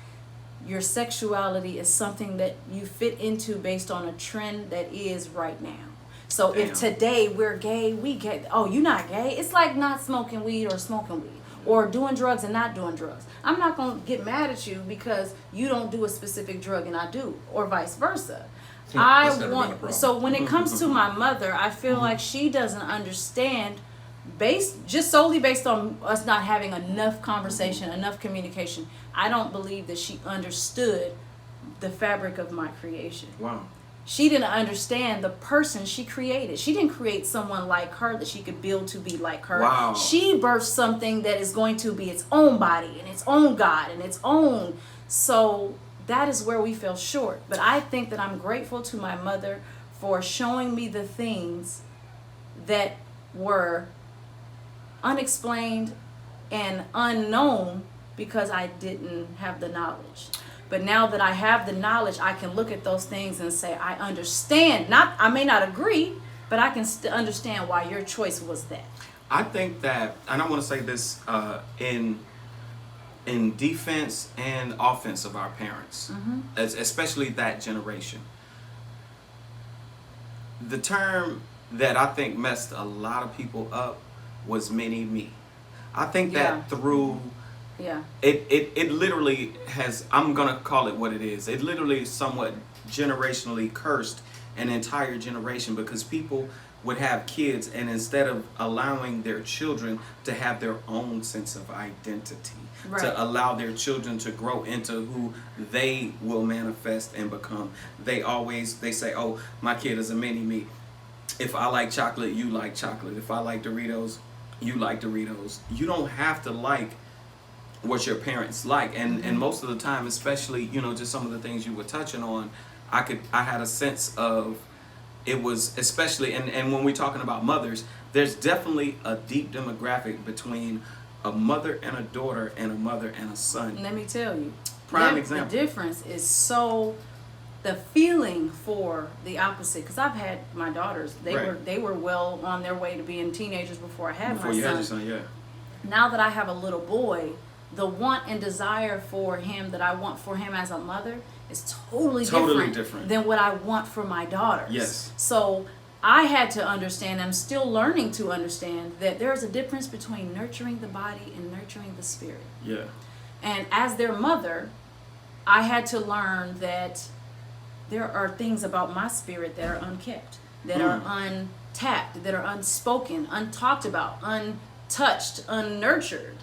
your sexuality is something that you fit into based on a trend that is right now. So if today we're gay, we get, oh, you're not gay. It's like not smoking weed or smoking weed or doing drugs and not doing drugs. I'm not going to get mad at you because you don't do a specific drug and I do, or vice versa. That's never been a problem. So when it comes to my mother, I feel like she doesn't understand just solely based on us not having enough conversation, enough communication. I don't believe that she understood the fabric of my creation. Wow. She didn't understand the person she created. She didn't create someone like her that she could build to be like her. Wow. She birthed something that is going to be its own body and its own God and its own. So that is where we fell short. But I think that I'm grateful to my mother for showing me the things that were unexplained and unknown because I didn't have the knowledge. But now that I have the knowledge, I can look at those things and say, I understand. I may not agree, but I can understand why your choice was that. I think that, and I want to say this in defense and offense of our parents, especially that generation. The term that I think messed a lot of people up was mini me. I think that through it literally has, I'm gonna call it what it is. It literally somewhat generationally cursed an entire generation, because people would have kids, and instead of allowing their children to have their own sense of identity, to allow their children to grow into who they will manifest and become, they say, oh, my kid is a mini me. If I like chocolate, you like chocolate. If I like Doritos, you like Doritos. You don't have to like what your parents like. And most of the time, especially, just some of the things you were touching on, I had a sense of, it was especially, and when we're talking about mothers, there's definitely a deep demographic between a mother and a daughter and a mother and a son. Let me tell you. Prime example. The difference is the feeling for the opposite, because I've had my daughters, they were well on their way to being teenagers before I had my son. Before you had your son, yeah. Now that I have a little boy, the want and desire for him that I want for him as a mother is totally different than what I want for my daughters. Yes. So I had to understand, I'm still learning to understand, that there's a difference between nurturing the body and nurturing the spirit. Yeah. And as their mother, I had to learn that there are things about my spirit that are unkept, that are untapped, that are unspoken, untalked about, untouched, unnurtured.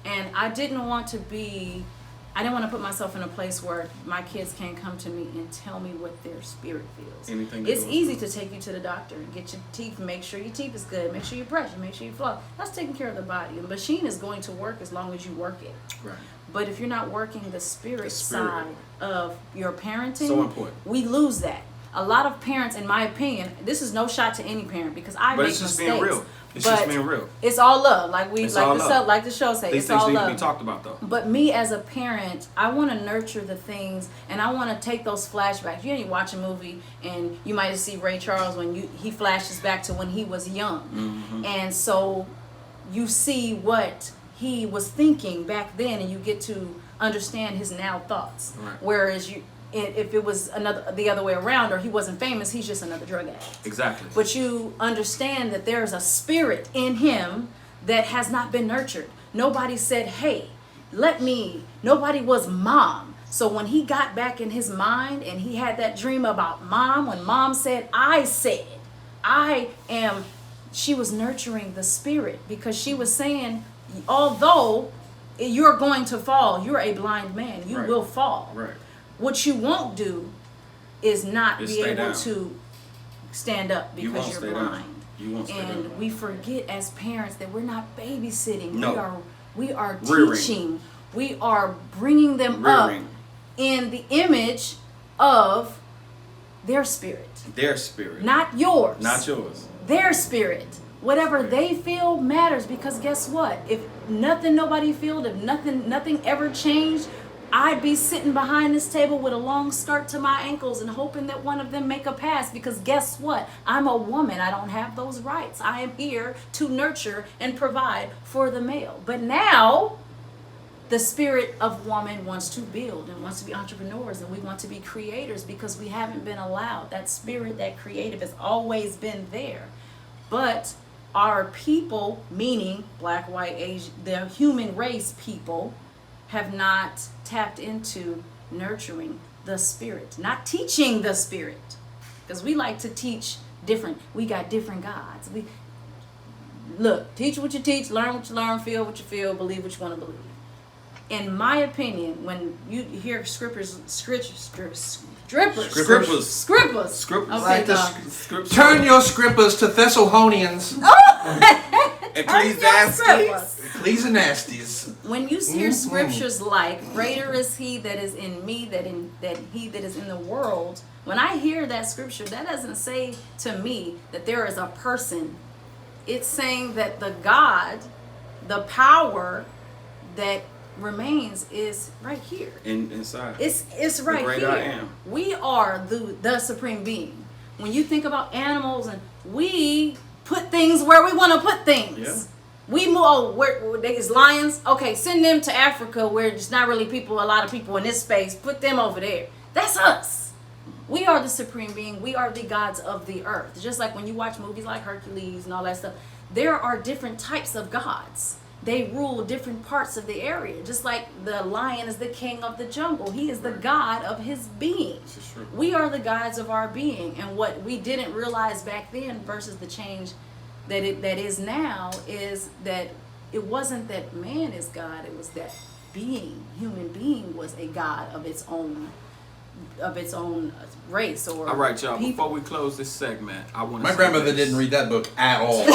And I didn't want to put myself in a place where my kids can't come to me and tell me what their spirit feels. It's easy to take you to the doctor and get your teeth, make sure your teeth is good, make sure you brush, make sure you floss. That's taking care of the body. The machine is going to work as long as you work it. Right. But if you're not working the spirit side of your parenting, so important, we lose that. A lot of parents, in my opinion, this is no shot to any parent, because I make mistakes. But it's just being real. It's just being real. It's all love, like the show say. These it's things all need love. to be talked about, though. But me as a parent, I want to nurture the things, and I want to take those flashbacks. You watch a movie, and you might see Ray Charles when he flashes back to when he was young, and so you see what he was thinking back then, and you get to understand his now thoughts. Right. Whereas if it was the other way around, or he wasn't famous, he's just another drug addict. Exactly. But you understand that there's a spirit in him that has not been nurtured. Nobody said, hey, nobody was mom. So when he got back in his mind and he had that dream about mom, when mom said, she was nurturing the spirit, because she was saying, although you're going to fall, you're a blind man, you will fall. Right. What you won't do is not be able down. To stand up because you're blind. You won't stay down. And we forget as parents that we're not babysitting. No. We are Rearing. teaching. We are bringing them up in the image of their spirit. Their spirit. Not yours. Not yours. Their spirit. Whatever they feel matters, because guess what? If nobody felt, if nothing ever changed, I'd be sitting behind this table with a long skirt to my ankles and hoping that one of them make a pass, because guess what? I'm a woman. I don't have those rights. I am here to nurture and provide for the male. But now the spirit of woman wants to build and wants to be entrepreneurs, and we want to be creators, because we haven't been allowed. That spirit, that creative, has always been there. But our people, meaning black, white, Asian, the human race people, have not tapped into nurturing the spirit, not teaching the spirit, because we like to teach different. We got different gods. Teach what you teach, learn what you learn, feel what you feel, believe what you want to believe. In my opinion, when you hear strippers. Okay, Like dog. turn your scrippers to Thessalonians. Ecclesiastes. Ecclesiastes. When you hear scriptures like "Greater is He that is in me than he that is in the world," when I hear that scripture, that doesn't say to me that there is a person. It's saying that the God, the power that remains, is right here. Inside. It's right great here. I am. We are the supreme being. when you think about animals, and we put things where we want to put things. Yeah. We move. Oh, where there's lions. Okay, send them to Africa where there's not really a lot of people in this space. Put them over there. That's us. We are the supreme being. We are the gods of the earth. Just like when you watch movies like Hercules and all that stuff, there are different types of gods. They rule different parts of the area. Just like the lion is the king of the jungle. He is the god of his being. We are the gods of our being. And what we didn't realize back then versus the change that is now is that it wasn't that man is God. It was that human being was a god of its own race or All right, y'all. people. Before we close this segment, I want to. My grandmother didn't read that book at all.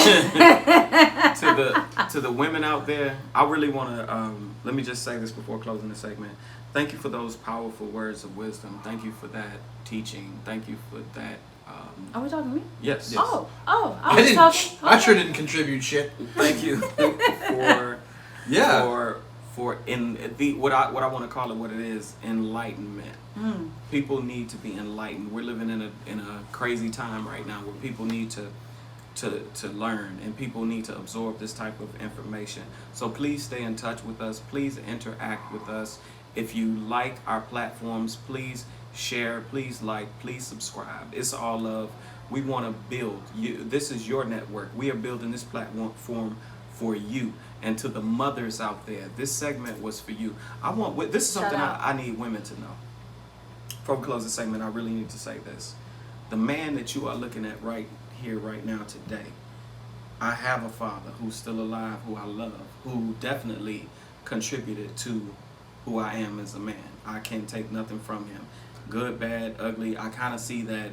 to the women out there. I really want to. Let me just say this before closing the segment. Thank you for those powerful words of wisdom. Thank you for that teaching. Thank you for that. Are we talking to me? Yes. Oh, I I was didn't. talking. I sure didn't contribute shit. Thank you for Yeah. for in the what I want to call it what it is, enlightenment. People need to be enlightened. We're living in a crazy time right now where people need to learn and people need to absorb this type of information. So please stay in touch with us. Please interact with us. If you like our platforms, please share, please like, please subscribe. It's all love. We want to build you. This is your network. We are building this platform for you. And to the mothers out there, this segment was for you. This is something I need women to know. Before we close the segment, I really need to say this. The man that you are looking at right here, right now, today, I have a father who's still alive, who I love, who definitely contributed to who I am as a man. I can take nothing from him. Good, bad, ugly. I kind of see that,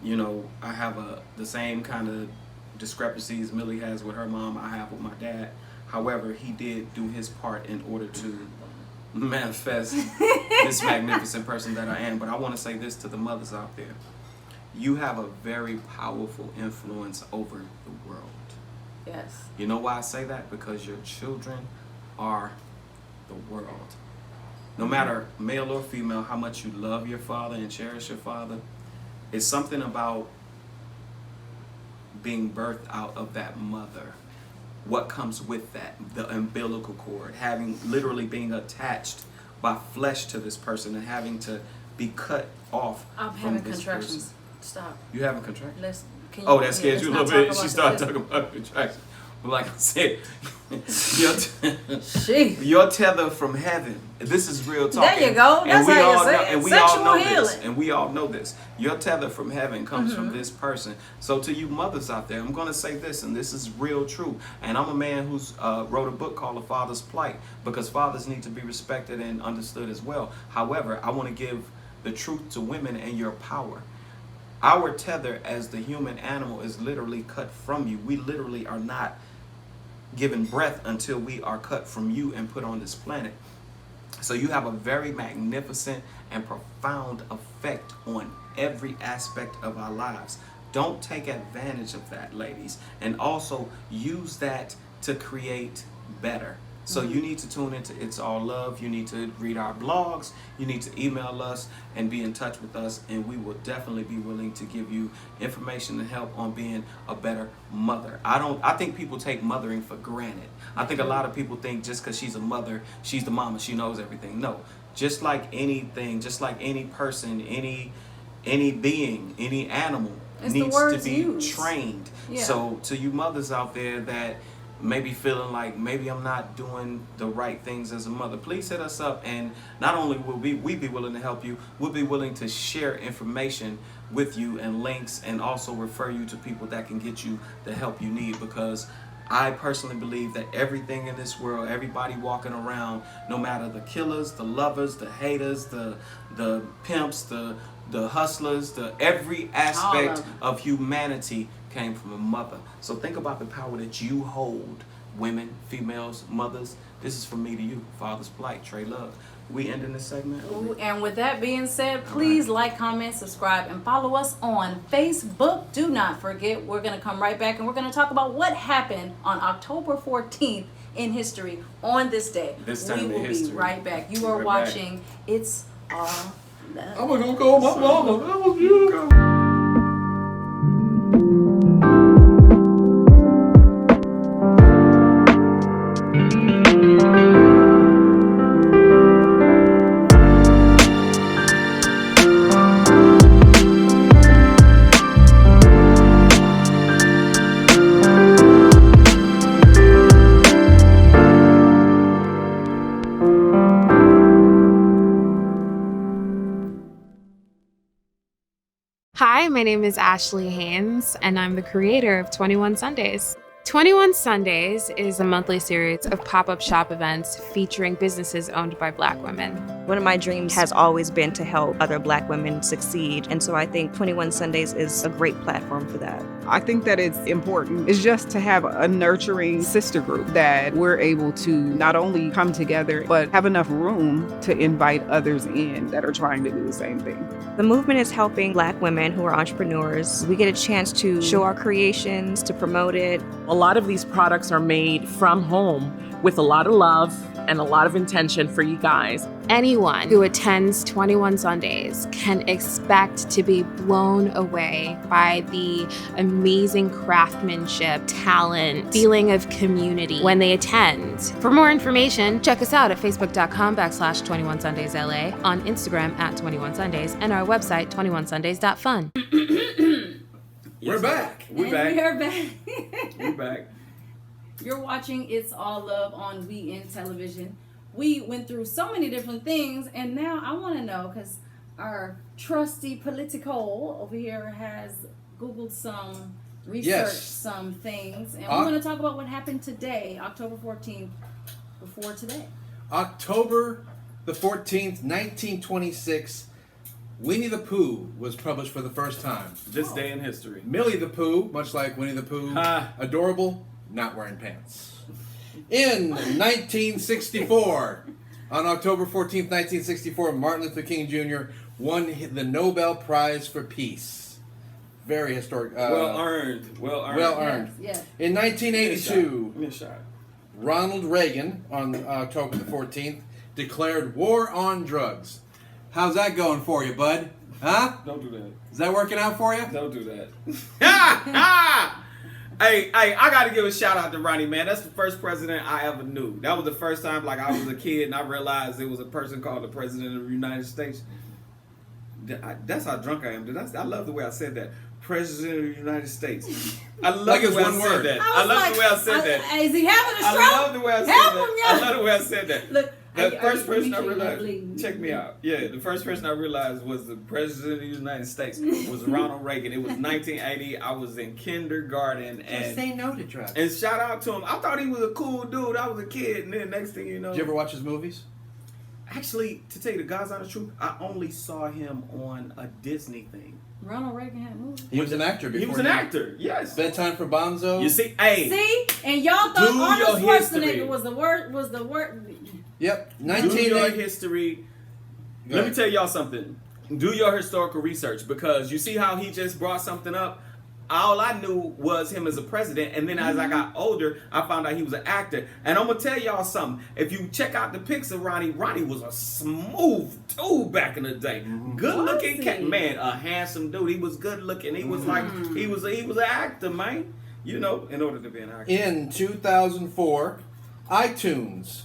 I have the same kind of discrepancies Millie has with her mom, I have with my dad. However, he did do his part in order to manifest this magnificent person that I am. But I want to say this to the mothers out there. You have a very powerful influence over the world. Yes. You know why I say that? Because your children are the world. No matter male or female, how much you love your father and cherish your father, it's something about being birthed out of that mother. What comes with that? The umbilical cord, literally being attached by flesh to this person and having to be cut off I'm from having this contractions. person. Stop. You having contractions? That scares you a little bit. She started talking about contractions. But like I said, your tether from heaven. This is real talk. There you go. That's how you say it. And we all Sexual know healing. this. And we all know this. Your tether from heaven comes from this person. So to you mothers out there, I'm going to say this, and this is real true. And I'm a man who's wrote a book called A Father's Plight, because fathers need to be respected and understood as well. However, I want to give the truth to women and your power. Our tether as the human animal is literally cut from you. We literally are not given breath until we are cut from you and put on this planet. So you have a very magnificent and profound effect on every aspect of our lives. Don't take advantage of that, ladies. And also use that to create better. So you need to tune into It's All Love. You need to read our blogs. You need to email us and be in touch with us. And we will definitely be willing to give you information and help on being a better mother. I think people take mothering for granted. I think a lot of people think just because she's a mother, she's the mama, she knows everything. No, just like anything, just like any person, any being, any animal needs to be trained. Yeah. So to you mothers out there that maybe feeling like maybe I'm not doing the right things as a mother, please hit us up, and not only will we be willing to help you, we'll be willing to share information with you and links, and also refer you to people that can get you the help you need, because I personally believe that everything in this world, everybody walking around, no matter the killers, the lovers, the haters, the pimps, the hustlers, every aspect of humanity came from a mother. So think about the power that you hold, women, females, mothers. This is from me to you, Father's Plight, Trey Love. We ending this segment. And with that being said, please like, comment, subscribe, and follow us on Facebook. Do not forget, we're going to come right back and we're going to talk about what happened on October 14th in history on this day. This time we in will history. be right back. You are watching It's All Love. I'm gonna go call my mama. That was beautiful. Hi, my name is Ashley Haynes, and I'm the creator of 21 Sundays. 21 Sundays is a monthly series of pop-up shop events featuring businesses owned by Black women. One of my dreams has always been to help other Black women succeed, and so I think 21 Sundays is a great platform for that. I think that it's important. It's just to have a nurturing sister group that we're able to not only come together, but have enough room to invite others in that are trying to do the same thing. The movement is helping Black women who are entrepreneurs. We get a chance to show our creations, to promote it. A lot of these products are made from home with a lot of love and a lot of intention for you guys. Anyone who attends 21 Sundays can expect to be blown away by the amazing craftsmanship, talent, feeling of community when they attend. For more information, check us out at facebook.com/21sundaysla, on Instagram at 21 Sundays, and our website 21sundays.fun. We're back. We And back. we are back. We back. You're watching It's All Love on WeIn Television. We went through so many different things, and now I want to know, because our trusty Politico over here has Googled some, researched some things, and we're going to talk about what happened today, October 14th, before today. October the 14th, 1926, Winnie the Pooh was published for the first time. This day in history. Millie the Pooh, much like Winnie the Pooh, adorable, not wearing pants. In 1964, on October 14th, 1964, Martin Luther King Jr. won the Nobel Prize for Peace. Very historic. Well earned. Well earned. Yes. In 1982, Give me a shot. Ronald Reagan, on October the 14th, declared war on drugs. How's that going for you, bud? Huh? Don't do that. Is that working out for you? Don't do that. Hey, I gotta give a shout out to Ronnie, man. That's the first president I ever knew. That was the first time, like, I was a kid and I realized there was a person called the President of the United States. That's how drunk I am. I love the way I said that. President of the United States. I love Like the it's way one I said word. that. I I love the way I said that. Is he having a stroke? I love the way I said Help that. him, I y'all. love the way I said that. Look, The first person I bleeding. realized, check me out. Yeah, the first person I realized was the President of the United States was Ronald Reagan. It was 1980. I was in kindergarten, and say no to drugs. and shout out to him. I thought he was a cool dude. I was a kid, and then next thing you know, Did you ever watch his movies? actually, to tell you the God's honest truth, I only saw him on a Disney thing. Ronald Reagan had movies. He was an actor before. He was an actor. Yes. Bedtime for Bonzo. You see, hey, See, and y'all thought Do Arnold your history. Schwarzenegger was the word. Yep. do your 1980. history. Go Let me ahead. tell y'all something. Do your historical research, because you see how he just brought something up. All I knew was him as a president, and then as I got older, I found out he was an actor. And I'm gonna tell y'all something. If you check out the pics of Ronnie was a smooth dude back in the day. Good looking Was cat, he? man, a handsome dude. He was good looking. He was like he was an actor, man. You know, in order to be an actor. In 2004, iTunes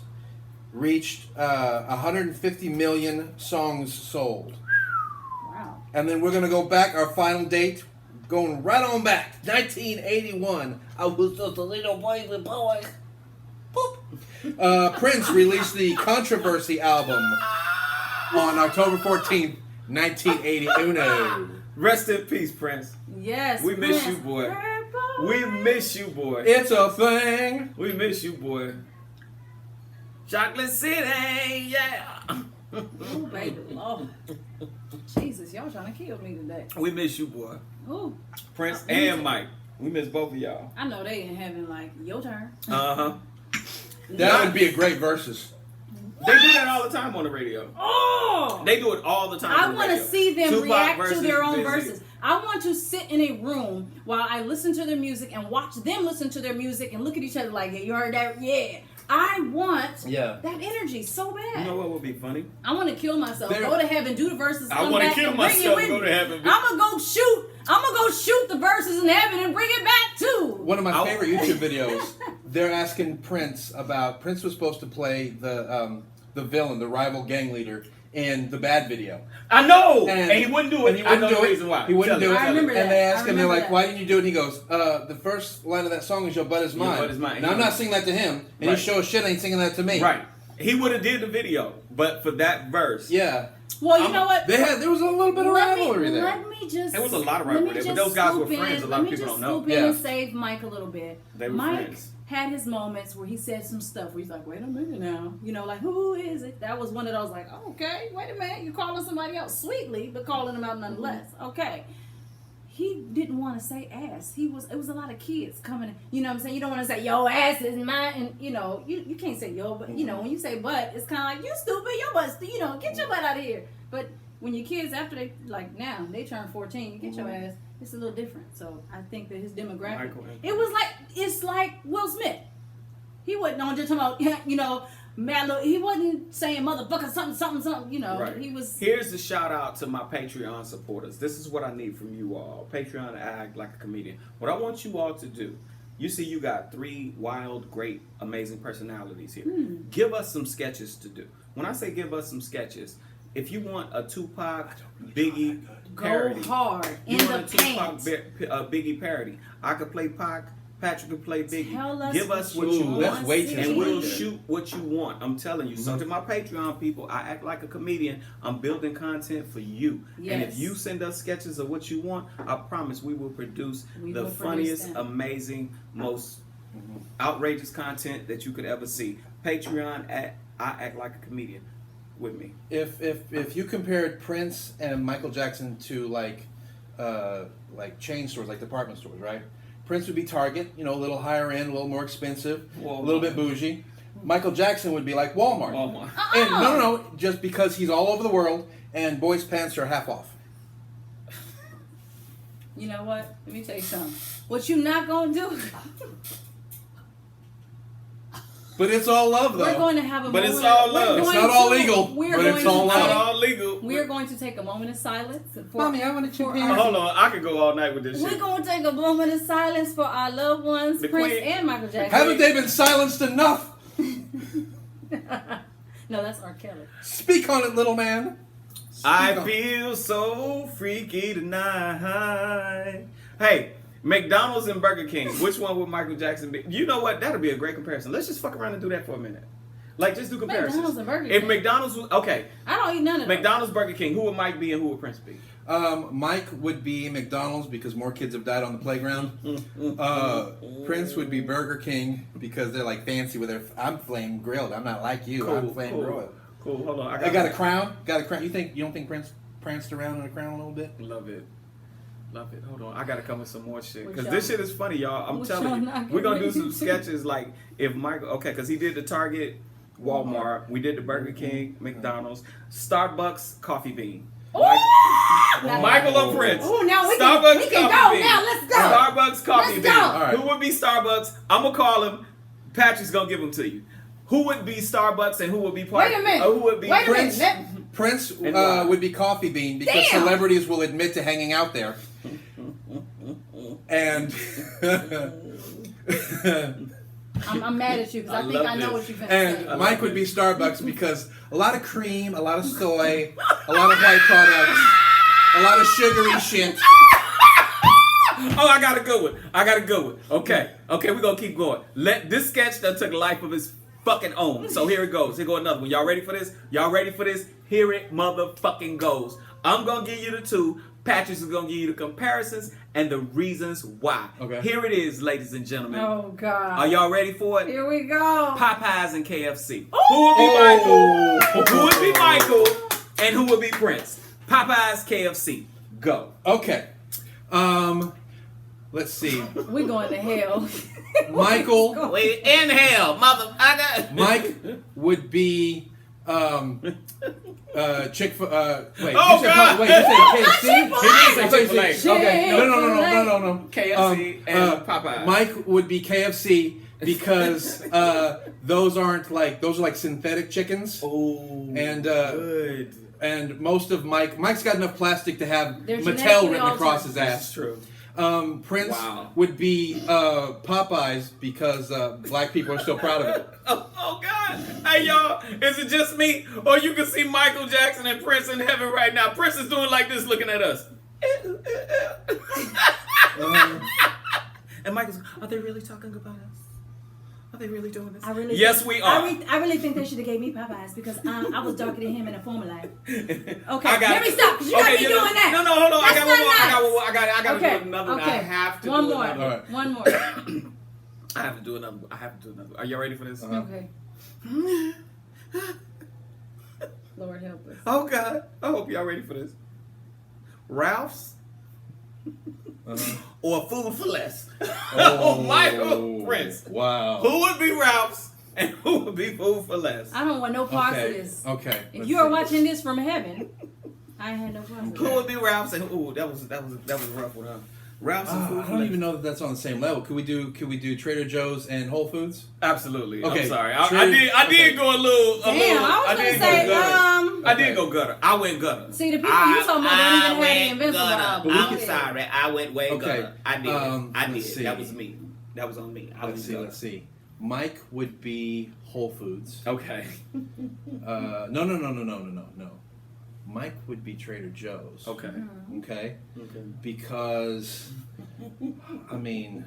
reached 150 million songs sold. Wow. And then we're going to go back, our final date, going right on back. 1981. I was just a little baby boy. Boop. Prince released the Controversy album on October 14th, 1981. Rest in peace, Prince. Yes. We miss Prince. you, boy. Red boy. We miss you, boy. It's a thing. We miss you, boy. Chocolate City, yeah. Ooh, baby, Lord. Jesus, y'all trying to kill me today. We miss you, boy. Ooh, Prince and Mike. We miss both of y'all. I know they in heaven like, your turn. Uh-huh. That would be a great versus. They do that all the time on the radio. Oh! They do it all the time I on the want to radio. see them Tupac react to versus their own Busy. verses. I want to sit in a room while I listen to their music and watch them listen to their music and look at each other like, yeah, you heard that? Yeah. I want that energy so bad. You know what would be funny? I want to kill myself. There- Go to heaven, do the verses. I come wanna back kill and bring it myself, with go me. to heaven. I'm gonna go shoot the verses in heaven and bring it back too. One of my favorite YouTube videos, they're asking Prince about, Prince was supposed to play the villain, the rival gang leader, in the Bad video. I know! And- And he wouldn't do it. and he wouldn't I know do the it. reason why. He wouldn't Tell do it, it. I tell remember it. that. And they ask him, they're remember like, that. why didn't you do it? And he goes, the first line of that song is Your Butt Is Mine. Butt Is Mine. Now, I'm not singing that to him, and Right. he sure as shit ain't singing that to me. Right. He would have did the video, but for that verse. Yeah. Well, you know what? There was a little bit of rivalry there. Let me just. There was a lot of let me rivalry there, but just those guys were scoop in- friends. A lot of people don't know. Let me just scoop in Yeah. and save Mike a little bit. They were Mike friends. had his moments where he said some stuff where he's like, wait a minute now. You know, like, who is it? That was one of those, like, okay, wait a minute. You're calling somebody else sweetly, but calling them out nonetheless. Okay. He didn't want to say ass. It was a lot of kids coming. You know what I'm saying? You don't want to say, yo, ass is mine. And, you know, you can't say yo, but, you know, when you say butt, it's kind of like, you stupid, your butt's, you know, get your butt out of here. But when your kids, after they, like now, they turn 14, you get your ass, it's a little different. So I think that his demographic, it's like Will Smith. He wasn't on just talking about, you know, mad little, he wasn't saying motherfucker something, you know. Right. He was. Here's the shout out to my Patreon supporters. This is what I need from you all. Patreon, act like a comedian. What I want you all to do, you see you got 3 wild, great, amazing personalities here. Give us some sketches to do. When I say give us some sketches, if you want a Tupac, Biggie parody. Go hard. You In want the a Tupac, paint. Biggie parody. I could play Pac. Patrick can play Biggie. Tell us Give us what what you you want, that's way too and we'll sweet. shoot what you want. I'm telling you. So to my Patreon people, I act like a comedian. I'm building content for you. And if Yes. you send us sketches of what you want, I promise we will produce We the will produce funniest, them. amazing, most outrageous content that you could ever see. Patreon at I Act Like a Comedian with me. If you compared Prince and Michael Jackson to like chain stores, like department stores, right? Prince would be Target, you know, a little higher end, a little more expensive, a little bit bougie. Michael Jackson would be like Walmart. And no, just because he's all over the world and boys' pants are half off. You know what? Let me tell you something. What you not gonna do? But it's all love, though. We're going to have a But moment. it's all love. It's not all legal, but it's all Not love. all legal. We are going to take a moment of silence. For, Mommy, I want to for chip our- in. Hold on, I could go all night with this We're shit. going to take a moment of silence for our loved ones, The Prince Queen. and Michael Jackson. Haven't they been silenced enough? No, that's R. Kelly. Speak on it, little man. I Speak on- feel so freaky tonight. Hey, McDonald's and Burger King. Which one would Michael Jackson be? You know what? That'll be a great comparison. Let's just fuck around and do that for a minute. Like, just do comparisons. McDonald's and Burger If King. McDonald's was okay, I don't eat none of them. McDonald's, Burger King. Who would Mike be and who would Prince be? Mike would be McDonald's because more kids have died on the playground. Prince would be Burger King because they're like fancy with their. I'm flame grilled. I'm not like you. I'm flame broiled. Cool. Hold on. I got a crown. Got a crown. You don't think Prince pranced around in a crown a little bit? Love it. Love it. Hold on. I gotta come with some more shit. What Because y'all- this shit is funny, y'all. I'm what telling y'all you. not We're gonna do getting some ready to? sketches like if Michael, okay, because he did the Target, Walmart, we did the Burger King, McDonald's, Starbucks, Coffee Bean. Michael or Prince. Ooh, now we Starbucks, can go. Coffee Bean. Now let's go. Starbucks, Coffee Let's Bean. go. All right. Who would be Starbucks? I'm gonna call him. Patrick's gonna give them to you. Who would be Starbucks and who would be Wait a minute. who would be Wait a minute. Prince. Let- Prince And why? would be Coffee Bean because Damn. celebrities will admit to hanging out there. And I'm mad at you because I think love I know this. what you're finna say. and Mike would be Starbucks because a lot of cream, a lot of soy, a lot of white products, a lot of sugary shit. Oh, I got a good one. Okay, we're gonna keep going. This sketch that took a life of its fucking own. So here it goes. Here go another one. Y'all ready for this? Here it motherfucking goes. I'm gonna give you the two. Patrick's is gonna give you the comparisons and the reasons why. Okay. Here it is, ladies and gentlemen. Oh God. Are y'all ready for it? Here we go. Popeyes and KFC. Who would be Michael? Who would be Michael? And who would be Prince? Popeyes, KFC. Go. Okay. Let's see. We going to hell. Michael. Wait, inhale, motherfucker. Mike would be Chick-fil. Wait. Oh, you said, God. Wait, you said KFC? He did say Chick-fil-A. Okay. No. KFC and Popeyes. Mike would be KFC because those are like synthetic chickens. Oh, And good. and most of Mike's got enough plastic to have They're Mattel genetically written across his That's ass. true. Prince Wow. would be Popeyes because black people are still proud of it. Oh God! Hey y'all, is it just me, or you can see Michael Jackson and Prince in heaven right now? Prince is doing like this, looking at us. And Michael's, are they really talking about us? Are they really doing this? I really yes, think, we are. I really think they should have gave me Popeyes because I was darker than him in a former life. Okay, I got let me stop because you got me doing that. No, hold on. That's I got one more. not I got nice. one more. I got to Okay, do another one. okay. I have to One do more. another one. Alright. One more. I have to do another. I have to do another. Are y'all ready for this? Okay. Lord help us. Oh God! I hope y'all ready for this. Ralph's or Food for Less. Oh, Michael Prince. Wow. Who would be Ralph's and who would be Food for Less? I don't want no parts of Okay. this. Okay. If let's you are see. watching this from heaven, I ain't had no parts of Who it. would be Ralph's and who? That was a rough one. Huh? Ralph's and Food I for don't Less. even know that that's on the same level. Could we do Trader Joe's and Whole Foods? Absolutely. Okay. I'm sorry. Trader- I did go a little. Damn, I was gonna did say, go gutter. I Okay. did go gutter. I went gutter. See, the people you talking about don't even have the went Invincible gutter. album. I'm Okay. sorry. I went way Okay. gutter. I did. I let's did. see. That was me. That was on me. I Let's went see. gutter. Let's see. Mike would be Whole Foods. Okay. No. Mike would be Trader Joe's. Okay. Okay. Okay. Because, I mean,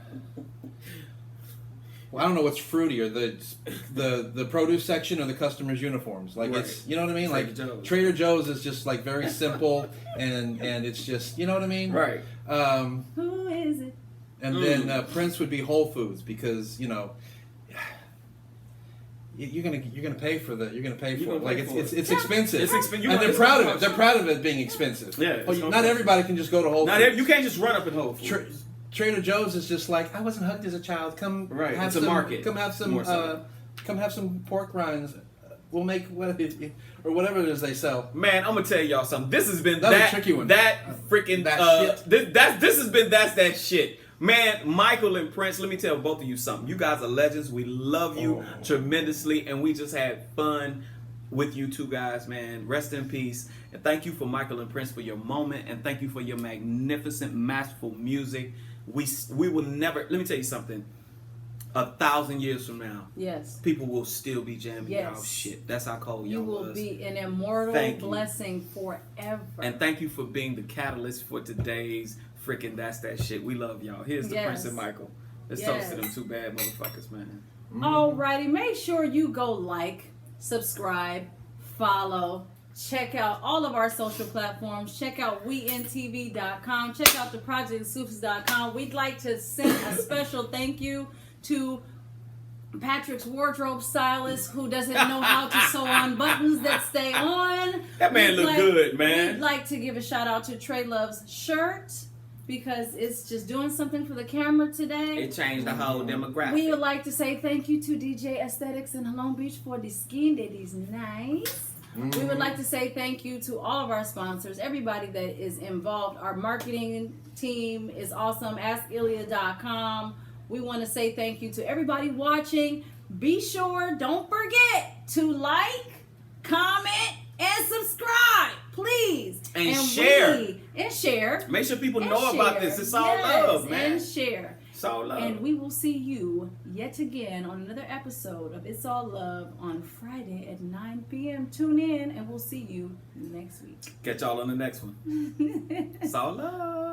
well, I don't know what's fruitier, the produce section or the customers' uniforms. Like it's, Right. you know what I mean? Trader Like Joe's. Trader Joe's is just like very simple and it's just, you know what I mean? Right. Who is it? And then Prince would be Whole Foods because you're gonna pay for the You're like gonna it's pay for it's, it. it's expensive. It's expensive. And they're proud of it. They're proud of it being expensive. Yeah, it's gonna not cost. everybody can just go to Whole Not Foods. you can't just run up in Whole Foods. Trader Joe's is just like I wasn't hugged as a child. Come Right, have it's a some, market. Come have some More so. come have some pork rinds. We'll make whatever it is they sell. Man, I'm gonna tell y'all something. This has been That was a tricky one. That freaking That shit. This has been that shit. Man, Michael and Prince, let me tell both of you something. You guys are legends. We love you tremendously, and we just had fun with you two guys, man. Rest in peace. And thank you for Michael and Prince for your moment, and thank you for your magnificent, masterful music. We will never, let me tell you something. 1,000 years from now, Yes. people will still be jamming Yes. y'all shit. That's how cold You y'all will was. be an immortal Thank you. blessing forever. And thank you for being the catalyst for today's freaking That's That Shit. We love y'all. Here's the Yes. Prince and Michael. Let's toast to them two bad motherfuckers, man. Alrighty, make sure you go like, subscribe, follow, check out all of our social platforms. Check out WeInTV.com. Check out theprojectsufis.com. We'd like to send a special thank you to Patrick's wardrobe stylist who doesn't know how to sew on buttons that stay on. That man We'd look good, man. We'd like to give a shout out to Trey Love's shirt because it's just doing something for the camera today. It changed the whole demographic. We would like to say thank you to DJ Aesthetics in Long Beach for the skin that is nice. We would like to say thank you to all of our sponsors, everybody that is involved. Our marketing team is awesome. AskIlia.com. We want to say thank you to everybody watching. Be sure, don't forget to like, comment, and subscribe, please. And share. And share. Make sure people And know about share. this. It's all Yes, love, man. And share. It's all love. And we will see you yet again on another episode of It's All Love on Friday at 9 p.m. Tune in and we'll see you next week. Catch y'all on the next one. It's all love.